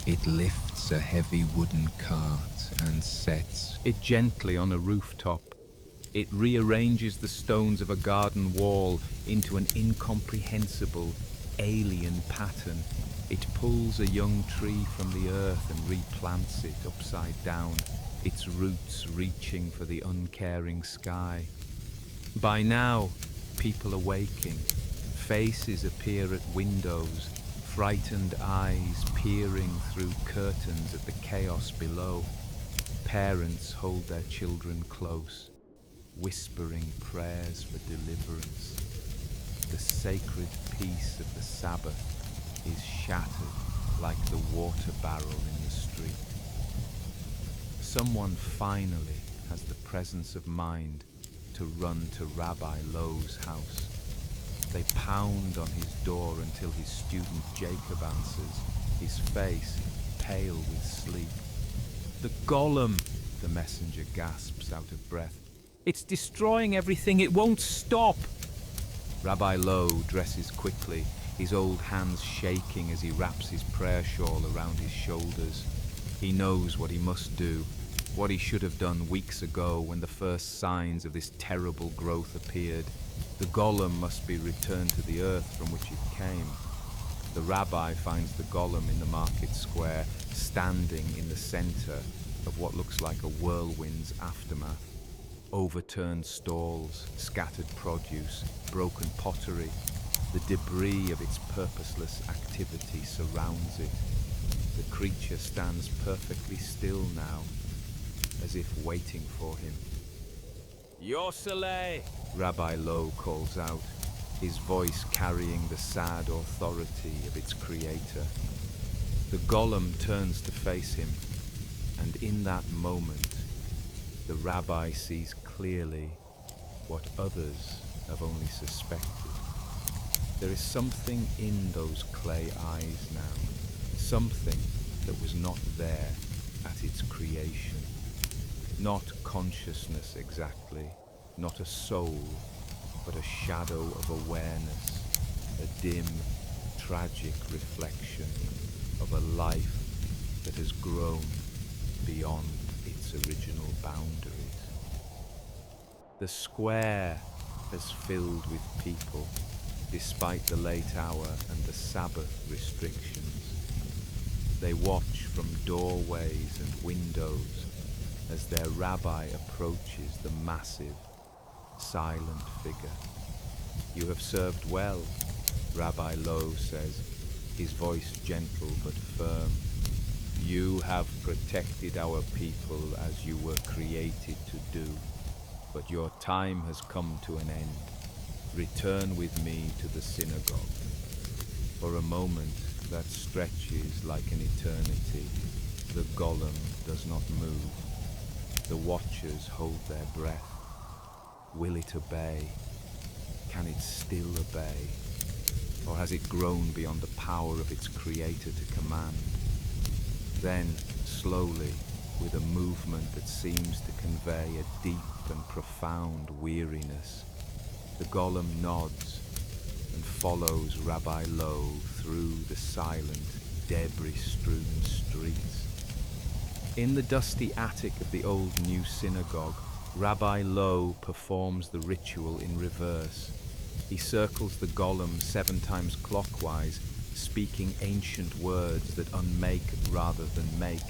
It lifts a heavy wooden cart and sets it gently on a rooftop. It rearranges the stones of a garden wall into an incomprehensible, alien pattern. It pulls a young tree from the earth and replants it upside down, its roots reaching for the uncaring sky. By now, people are waking. Faces appear at windows, frightened eyes peering through curtains at the chaos below. Parents hold their children close, whispering prayers for deliverance. The sacred peace of the Sabbath is shattered like the water barrel in the street. Someone finally has the presence of mind to run to Rabbi Loew's house. They pound on his door until his student Jacob answers, his face pale with sleep. "The golem," the messenger gasps out of breath. "It's destroying everything, it won't stop." Rabbi Loew dresses quickly, his old hands shaking as he wraps his prayer shawl around his shoulders. He knows what he must do, what he should have done weeks ago when the first signs of this terrible growth appeared. The golem must be returned to the earth from which it came. The rabbi finds the golem in the market square, standing in the center of what looks like a whirlwind's aftermath. Overturned stalls, scattered produce, broken pottery. The debris of its purposeless activity surrounds it. The creature stands perfectly still now, as if waiting for him. "Yoseleh!" Rabbi Loew calls out, his voice carrying the sad authority of its creator. The golem turns to face him, and in that moment, the rabbi sees clearly what others have only suspected. There is something in those clay eyes now, something that was not there at its creation. Not consciousness exactly, not a soul, but a shadow of awareness, a dim, tragic reflection of a life that has grown beyond its original boundaries. The square has filled with people, despite the late hour and the Sabbath restrictions. They watch from doorways and windows as their rabbi approaches the massive, silent figure. "You have served well," Rabbi Loew says, his voice gentle but firm. "You have protected our people as you were created to do, but your time has come to an end. Return with me to the synagogue." For a moment that stretches like an eternity, the golem does not move. The watchers hold their breath. Will it obey? Can it still obey? Or has it grown beyond the power of its creator to command? Then, slowly, with a movement that seems to convey a deep and profound weariness, the golem nods and follows Rabbi Loew through the silent, debris-strewn streets. In the dusty attic of the old new synagogue, Rabbi Loew performs the ritual in reverse. He circles the golem 7 times clockwise, speaking ancient words that unmake rather than make,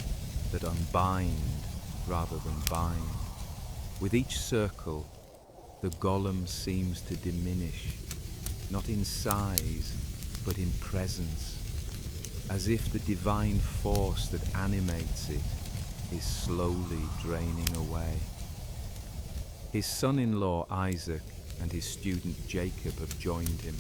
that unbind rather than bind. With each circle, the golem seems to diminish, not in size, but in presence, as if the divine force that animates it is slowly draining away. His son-in-law Isaac and his student Jacob have joined him,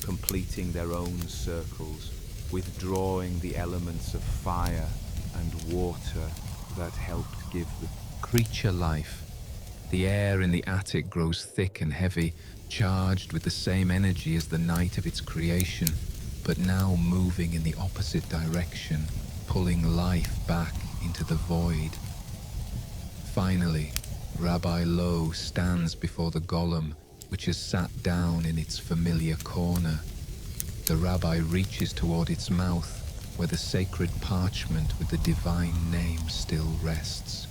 completing their own circles, withdrawing the elements of fire and water that helped give the creature life. The air in the attic grows thick and heavy, charged with the same energy as the night of its creation, but now moving in the opposite direction, pulling life back into the void. Finally, Rabbi Loew stands before the golem, which has sat down in its familiar corner. The rabbi reaches toward its mouth, where the sacred parchment with the divine name still rests.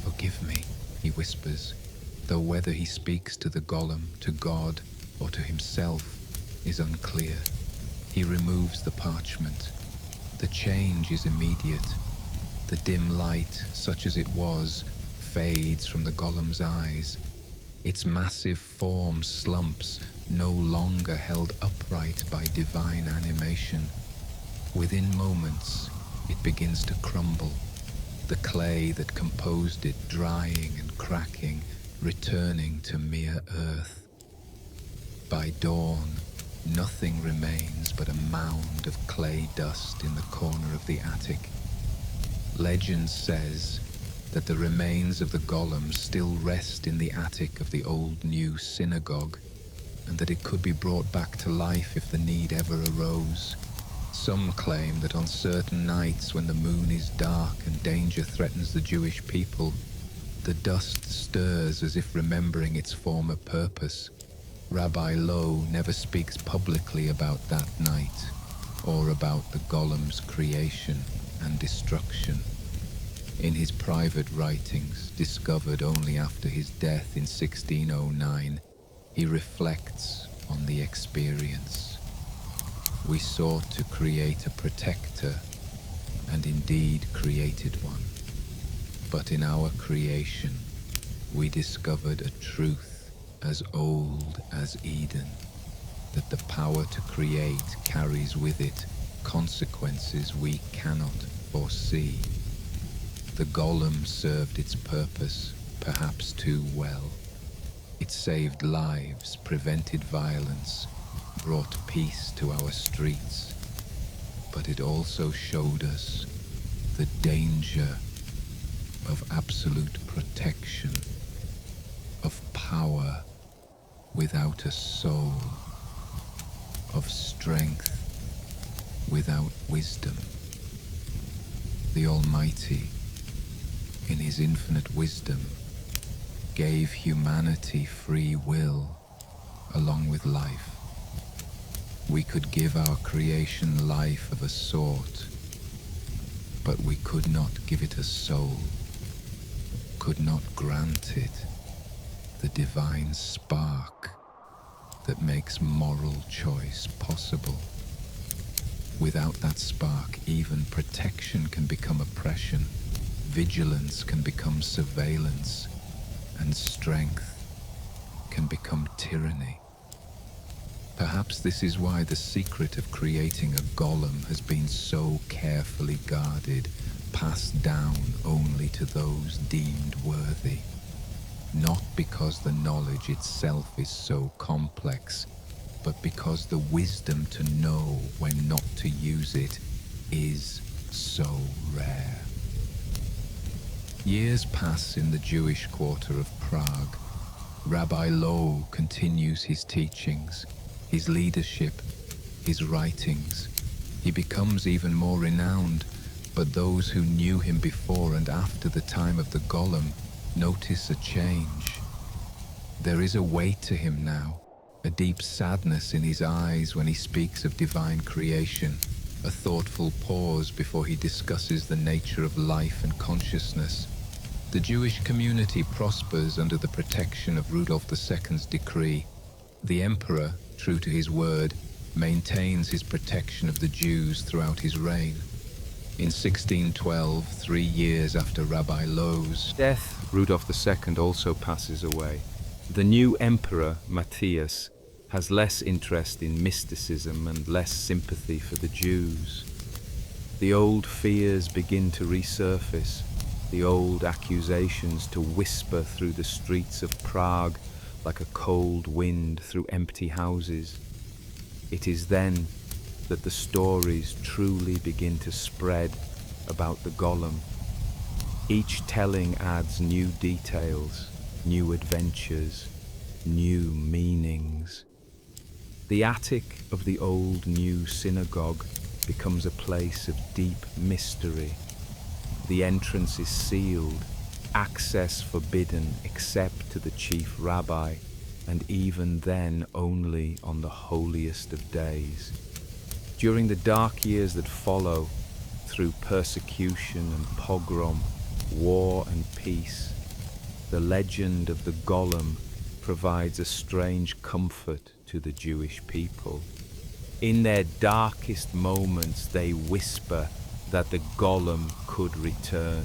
"Forgive me," he whispers, though whether he speaks to the golem, to God, or to himself is unclear. He removes the parchment. The change is immediate. The dim light, such as it was, fades from the golem's eyes. Its massive form slumps, no longer held upright by divine animation. Within moments, it begins to crumble, the clay that composed it drying and cracking, returning to mere earth. By dawn, nothing remains but a mound of clay dust in the corner of the attic. Legend says that the remains of the golem still rest in the attic of the old new synagogue, and that it could be brought back to life if the need ever arose. Some claim that on certain nights when the moon is dark and danger threatens the Jewish people, the dust stirs as if remembering its former purpose. Rabbi Loew never speaks publicly about that night, or about the golem's creation and destruction. In his private writings, discovered only after his death in 1609, he reflects on the experience. "We sought to create a protector, and indeed created one. But in our creation, we discovered a truth as old as Eden, that the power to create carries with it consequences we cannot foresee. The golem served its purpose, perhaps too well. It saved lives, prevented violence, brought peace to our streets. But it also showed us the danger of absolute protection, of power without a soul, of strength without wisdom. The Almighty, in his infinite wisdom, gave humanity free will along with life. We could give our creation life of a sort, but we could not give it a soul, could not grant it the divine spark that makes moral choice possible. Without that spark, even protection can become oppression, vigilance can become surveillance, and strength can become tyranny. Perhaps this is why the secret of creating a golem has been so carefully guarded, passed down only to those deemed worthy. Not because the knowledge itself is so complex, but because the wisdom to know when not to use it is so rare. Years pass in the Jewish quarter of Prague. Rabbi Loew continues his teachings, his leadership, his writings. He becomes even more renowned, but those who knew him before and after the time of the Golem notice a change. There is a weight to him now, a deep sadness in his eyes when he speaks of divine creation, a thoughtful pause before he discusses the nature of life and consciousness. The Jewish community prospers under the protection of Rudolf II's decree. The emperor, true to his word, maintains his protection of the Jews throughout his reign. In 1612, 3 years after Rabbi Loew's death, Rudolf II also passes away. The new emperor, Matthias, has less interest in mysticism and less sympathy for the Jews. The old fears begin to resurface, the old accusations to whisper through the streets of Prague like a cold wind through empty houses. It is then that the stories truly begin to spread about the Golem. Each telling adds new details, new adventures, new meanings. The attic of the old new synagogue becomes a place of deep mystery. The entrance is sealed, access forbidden except to the chief rabbi, and even then only on the holiest of days. During the dark years that follow, through persecution and pogrom, war and peace, the legend of the Golem provides a strange comfort to the Jewish people. In their darkest moments, they whisper that the Golem could return,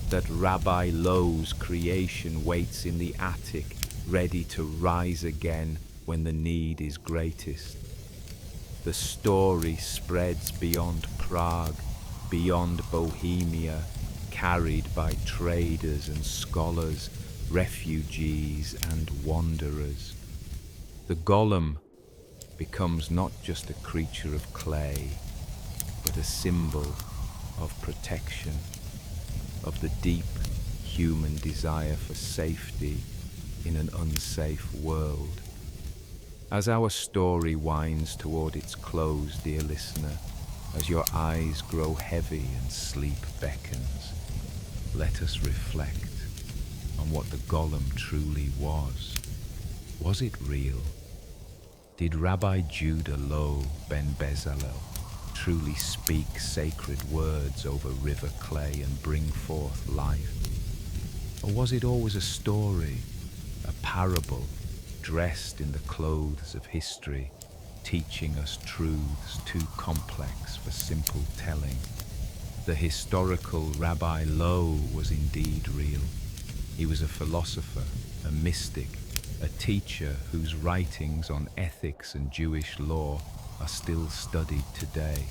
that Rabbi Loew's creation waits in the attic, ready to rise again when the need is greatest. The story spreads beyond Prague, beyond Bohemia, carried by traders and scholars, refugees and wanderers. The Golem becomes not just a creature of clay, but a symbol of protection, of the deep human desire for safety in an unsafe world. As our story winds toward its close, dear listener, as your eyes grow heavy and sleep beckons, let us reflect on what the Golem truly was. Was it real? Did Rabbi Judah Loew ben Bezalel truly speak sacred words over river clay and bring forth life? Or was it always a story, a parable, dressed in the clothes of history, teaching us truths too complex for simple telling? The historical Rabbi Loew was indeed real. He was a philosopher, a mystic, a teacher whose writings on ethics and Jewish law are still studied today.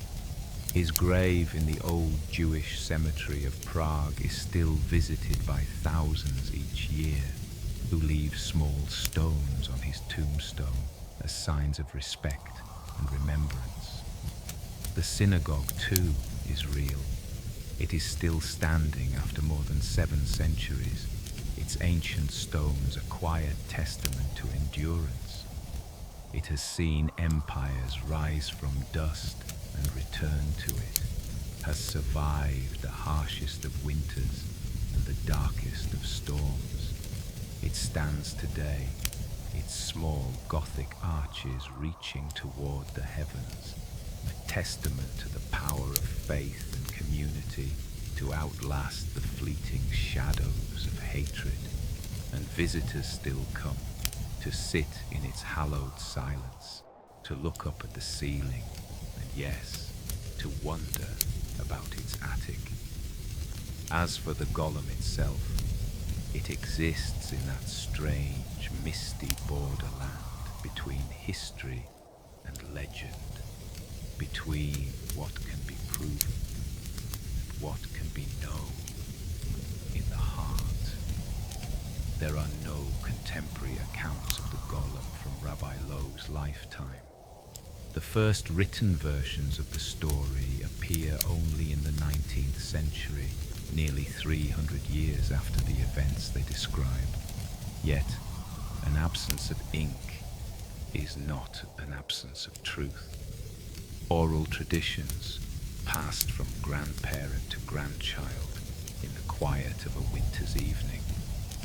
His grave in the old Jewish cemetery of Prague is still visited by thousands each year, who leave small stones on his tombstone as signs of respect and remembrance. The synagogue, too, is real. It is still standing after more than 7 centuries, its ancient stones a quiet testament to endurance. It has seen empires rise from dust and return to it, has survived the harshest of winters and the darkest of storms. It stands today, its small Gothic arches reaching toward the heavens, a testament to the power of faith and community to outlast the fleeting shadows of hatred. And visitors still come to sit in its hallowed silence, to look up at the ceiling, and yes, to wonder about its attic. As for the Golem itself, it exists in that strange, misty borderland between history and legend, between what can be proven and what can be known in the heart. There are no contemporary accounts of the Golem from Rabbi Loew's lifetime. The first written versions of the story appear only in the 19th century, nearly 300 years after the events they describe. Yet, an absence of ink is not an absence of truth. Oral traditions, passed from grandparent to grandchild in the quiet of a winter's evening,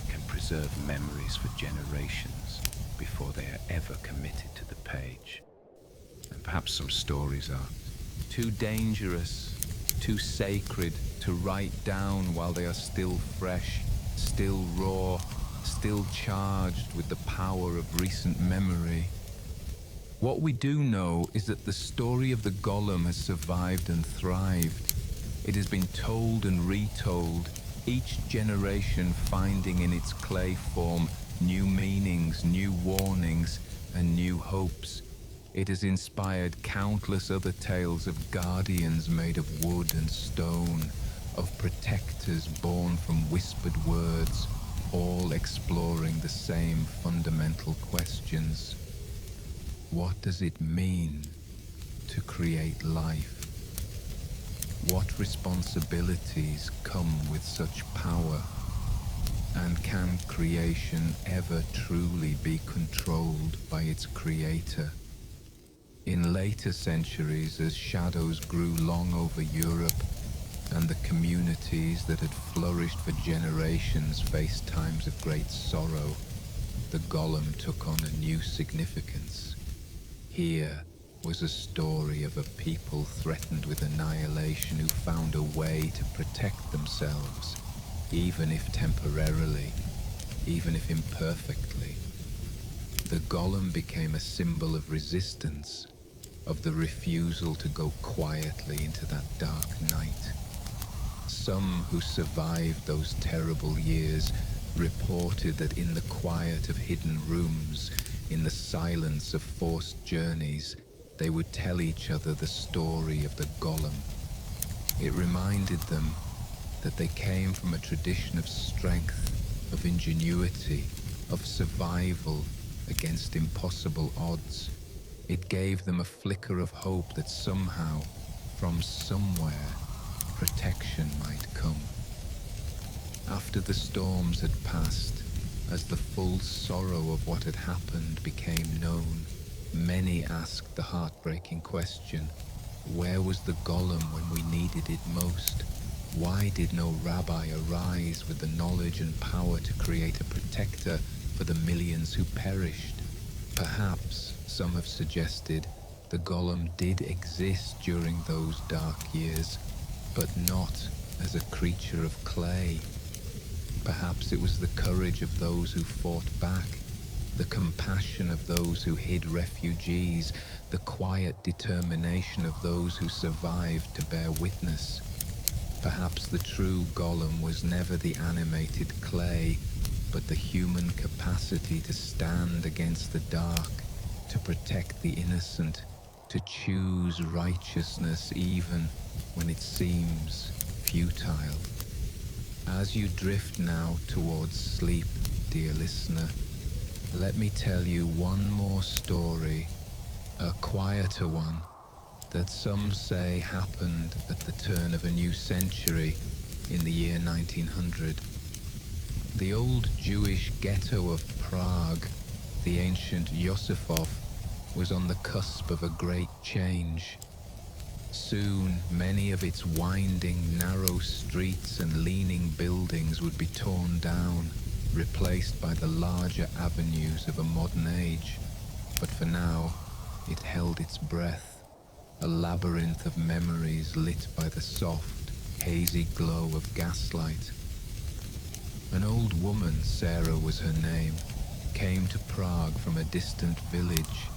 can preserve memories for generations before they are ever committed to the page. And perhaps some stories are too dangerous, too sacred to write down while they are still fresh, still raw, still charged with the power of recent memory. What we do know is that the story of the Golem has survived and thrived. It has been told and retold, each generation finding in its clay form new meanings, new warnings, and new hopes. It has inspired countless other tales of guardians made of wood and stone, of protectors born from whispered words, all exploring the same fundamental questions. What does it mean to create life? What responsibilities come with such power? And can creation ever truly be controlled by its creator? In later centuries, as shadows grew long over Europe, and the communities that had flourished for generations faced times of great sorrow, the Golem took on a new significance. Here was a story of a people threatened with annihilation who found a way to protect themselves, even if temporarily, even if imperfectly. The Golem became a symbol of resistance, of the refusal to go quietly into that dark night. Some who survived those terrible years reported that in the quiet of hidden rooms, in the silence of forced journeys, they would tell each other the story of the Golem. It reminded them that they came from a tradition of strength, of ingenuity, of survival against impossible odds. It gave them a flicker of hope that somehow, from somewhere, protection might come. After the storms had passed, as the full sorrow of what had happened became known, many asked the heartbreaking question, where was the Golem when we needed it most? Why did no rabbi arise with the knowledge and power to create a protector for the millions who perished? Perhaps, some have suggested, the Golem did exist during those dark years, but not as a creature of clay. Perhaps it was the courage of those who fought back, the compassion of those who hid refugees, the quiet determination of those who survived to bear witness. Perhaps the true Golem was never the animated clay, but the human capacity to stand against the dark, to protect the innocent, to choose righteousness even when it seems futile. As you drift now towards sleep, dear listener, let me tell you one more story, a quieter one, that some say happened at the turn of a new century in the year 1900. The old Jewish ghetto of Prague, the ancient Yosifov, was on the cusp of a great change. Soon, many of its winding, narrow streets and leaning buildings would be torn down, replaced by the larger avenues of a modern age. But for now, it held its breath, a labyrinth of memories lit by the soft, hazy glow of gaslight. An old woman, Sarah was her name, came to Prague from a distant village.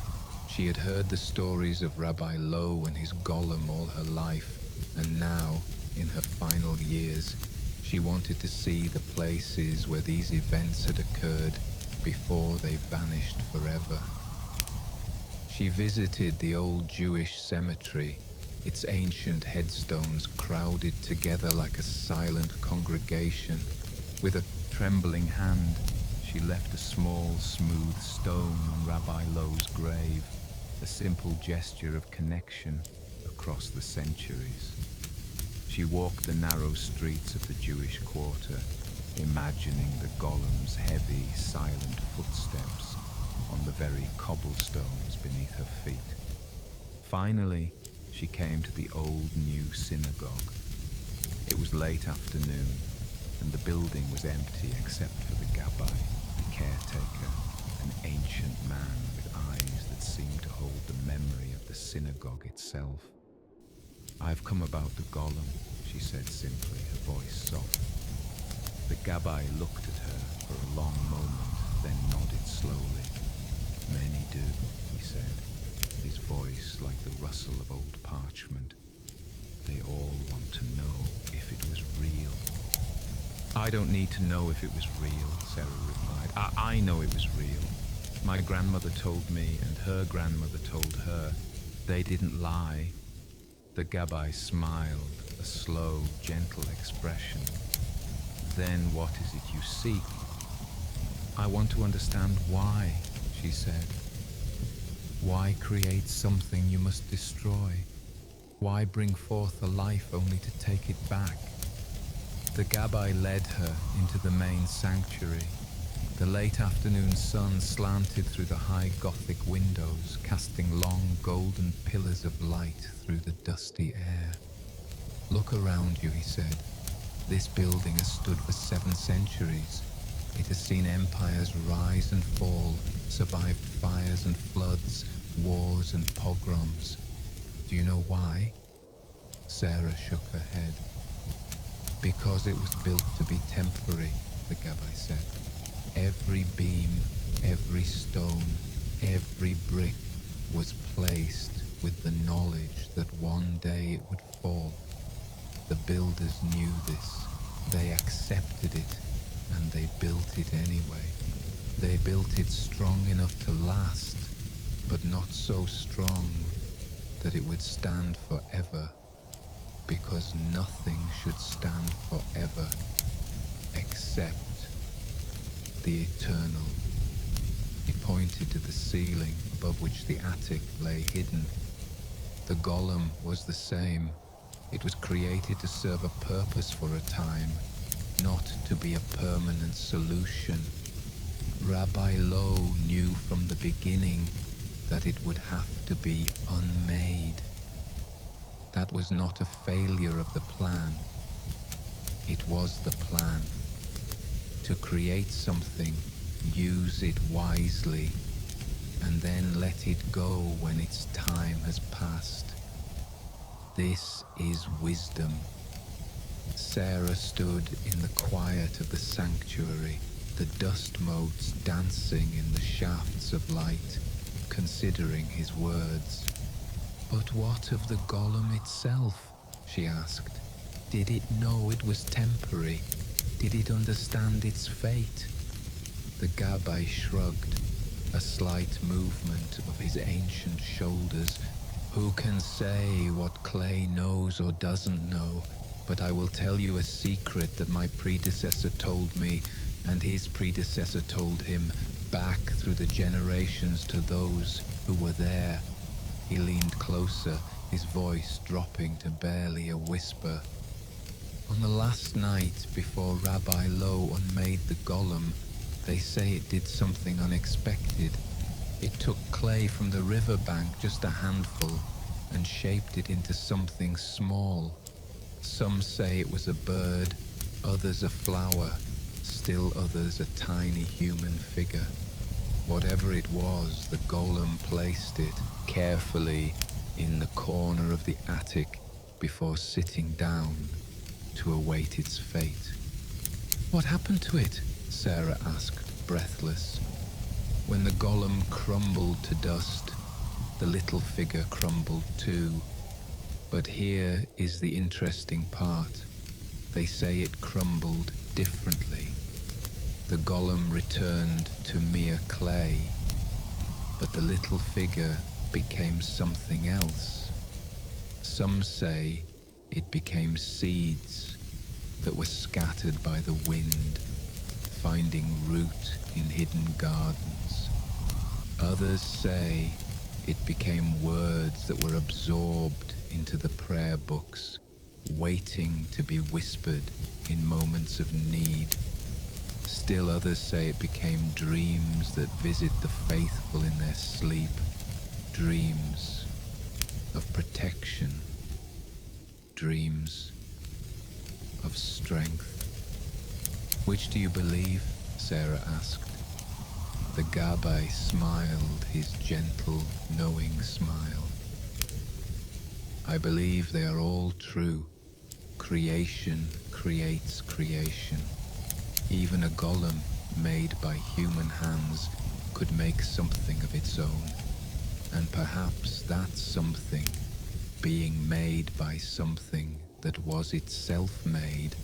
She had heard the stories of Rabbi Loew and his Golem all her life, and now, in her final years, she wanted to see the places where these events had occurred before they vanished forever. She visited the old Jewish cemetery, its ancient headstones crowded together like a silent congregation. With a trembling hand, she left a small, smooth stone on Rabbi Loew's grave, a simple gesture of connection across the centuries. She walked the narrow streets of the Jewish quarter, imagining the Golem's heavy, silent footsteps on the very cobblestones beneath her feet. Finally, she came to the old new synagogue. It was late afternoon, and the building was empty except for the gabbai, the caretaker, an ancient man with eyes that seemed to hold the memory of the synagogue itself. "I've come about the Golem," she said simply, her voice soft. The gabbai looked at her for a long moment, then nodded slowly. "Many do," he said, his voice like the rustle of old parchment. "They all want to know if it was real." "I don't need to know if it was real," Sarah replied. I know it was real. My grandmother told me, and her grandmother told her. They didn't lie." The gabbai smiled, a slow, gentle expression. "Then what is it you seek?" "I want to understand why," she said. "Why create something you must destroy? Why bring forth a life only to take it back?" The gabbai led her into the main sanctuary. The late afternoon sun slanted through the high Gothic windows, casting long golden pillars of light through the dusty air. "Look around you," he said. "This building has stood for 7 centuries. It has seen empires rise and fall, survived fires and floods, wars and pogroms. Do you know why?" Sarah shook her head. "Because it was built to be temporary," the gabbai said. "Every beam, every stone, every brick was placed with the knowledge that one day it would fall. The builders knew this. They accepted it, and they built it anyway. They built it strong enough to last, but not so strong that it would stand forever, because nothing should stand forever except the eternal." He pointed to the ceiling above which the attic lay hidden. The Golem was the same. It was created to serve a purpose for a time, not to be a permanent solution. Rabbi Loew knew from the beginning that it would have to be unmade. That was not a failure of the plan. It was the plan. To create something, use it wisely, and then let it go when its time has passed. This is wisdom. Sarah stood in the quiet of the sanctuary, the dust motes dancing in the shafts of light, considering his words. "But what of the Golem itself?" she asked. "Did it know it was temporary? Did it understand its fate?" The gabbai shrugged, a slight movement of his ancient shoulders. "Who can say what clay knows or doesn't know? But I will tell you a secret that my predecessor told me, and his predecessor told him, back through the generations to those who were there." He leaned closer, his voice dropping to barely a whisper. On the last night before Rabbi Loew unmade the Golem, they say it did something unexpected. It took clay from the riverbank, just a handful, and shaped it into something small. Some say it was a bird, others a flower, still others a tiny human figure. Whatever it was, the Golem placed it carefully in the corner of the attic before sitting down to await its fate. "What happened to it?" Sarah asked, breathless. When the Golem crumbled to dust, the little figure crumbled too. But here is the interesting part. They say it crumbled differently. The Golem returned to mere clay, but the little figure became something else. Some say it became seeds that were scattered by the wind, finding root in hidden gardens. Others say it became words that were absorbed into the prayer books, waiting to be whispered in moments of need. Still others say it became dreams that visit the faithful in their sleep, dreams of protection, dreams of strength. "Which do you believe?" Sarah asked. The Gabbai smiled his gentle, knowing smile. "I believe they are all true. Creation creates creation. Even a golem made by human hands could make something of its own. And perhaps that something, being made by something that was itself made,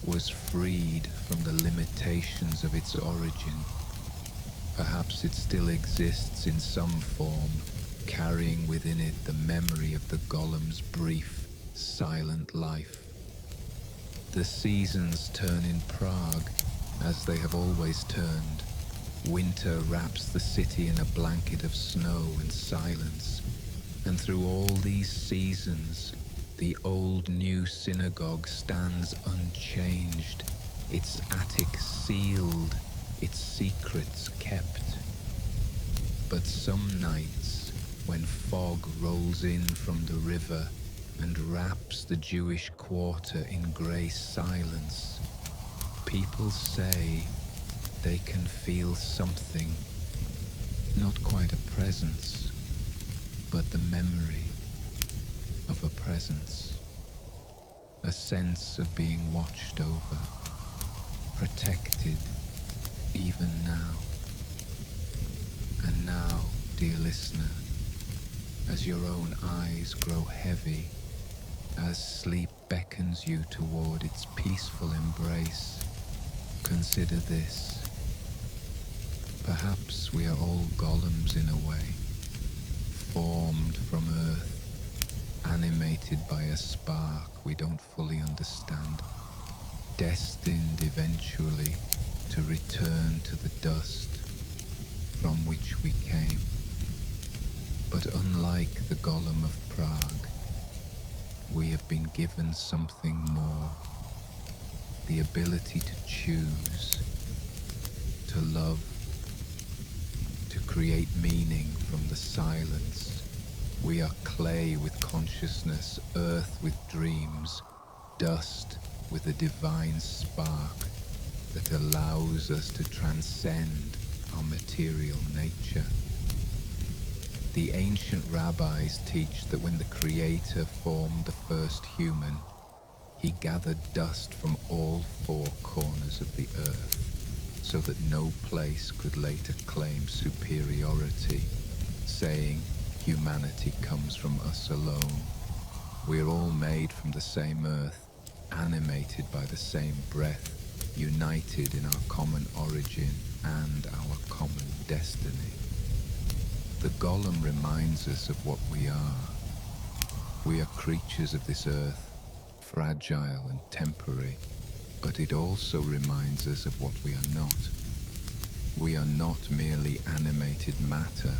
was freed from the limitations of its origin. Perhaps it still exists in some form, carrying within it the memory of the golem's brief, silent life. The seasons turn in Prague, as they have always turned. Winter wraps the city in a blanket of snow and silence, and through all these seasons, the old new synagogue stands unchanged, its attic sealed, its secrets kept. But some nights, when fog rolls in from the river and wraps the Jewish quarter in grey silence, people say they can feel something, not quite a presence, but the memory of a presence, a sense of being watched over, protected even now. And now, dear listener, as your own eyes grow heavy, as sleep beckons you toward its peaceful embrace, consider this. Perhaps we are all golems in a way, formed from earth, animated by a spark we don't fully understand, destined eventually to return to the dust from which we came. But unlike the Golem of Prague, we have been given something more, the ability to choose, to love, to create meaning from the silence. We are clay with consciousness, earth with dreams, dust with a divine spark that allows us to transcend our material nature. The ancient rabbis teach that when the Creator formed the first human, he gathered dust from all four corners of the earth, so that no place could later claim superiority, saying, humanity comes from us alone. We are all made from the same earth, animated by the same breath, united in our common origin and our common destiny. The Golem reminds us of what we are. We are creatures of this earth, fragile and temporary, but it also reminds us of what we are not. We are not merely animated matter,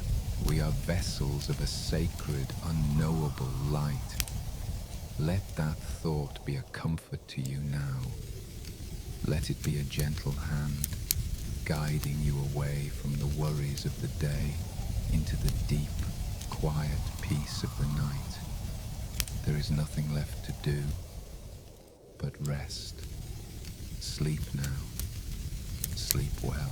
We are vessels of a sacred, unknowable light. Let that thought be a comfort to you now. Let it be a gentle hand, guiding you away from the worries of the day into the deep, quiet peace of the night. There is nothing left to do but rest. Sleep now. Sleep well.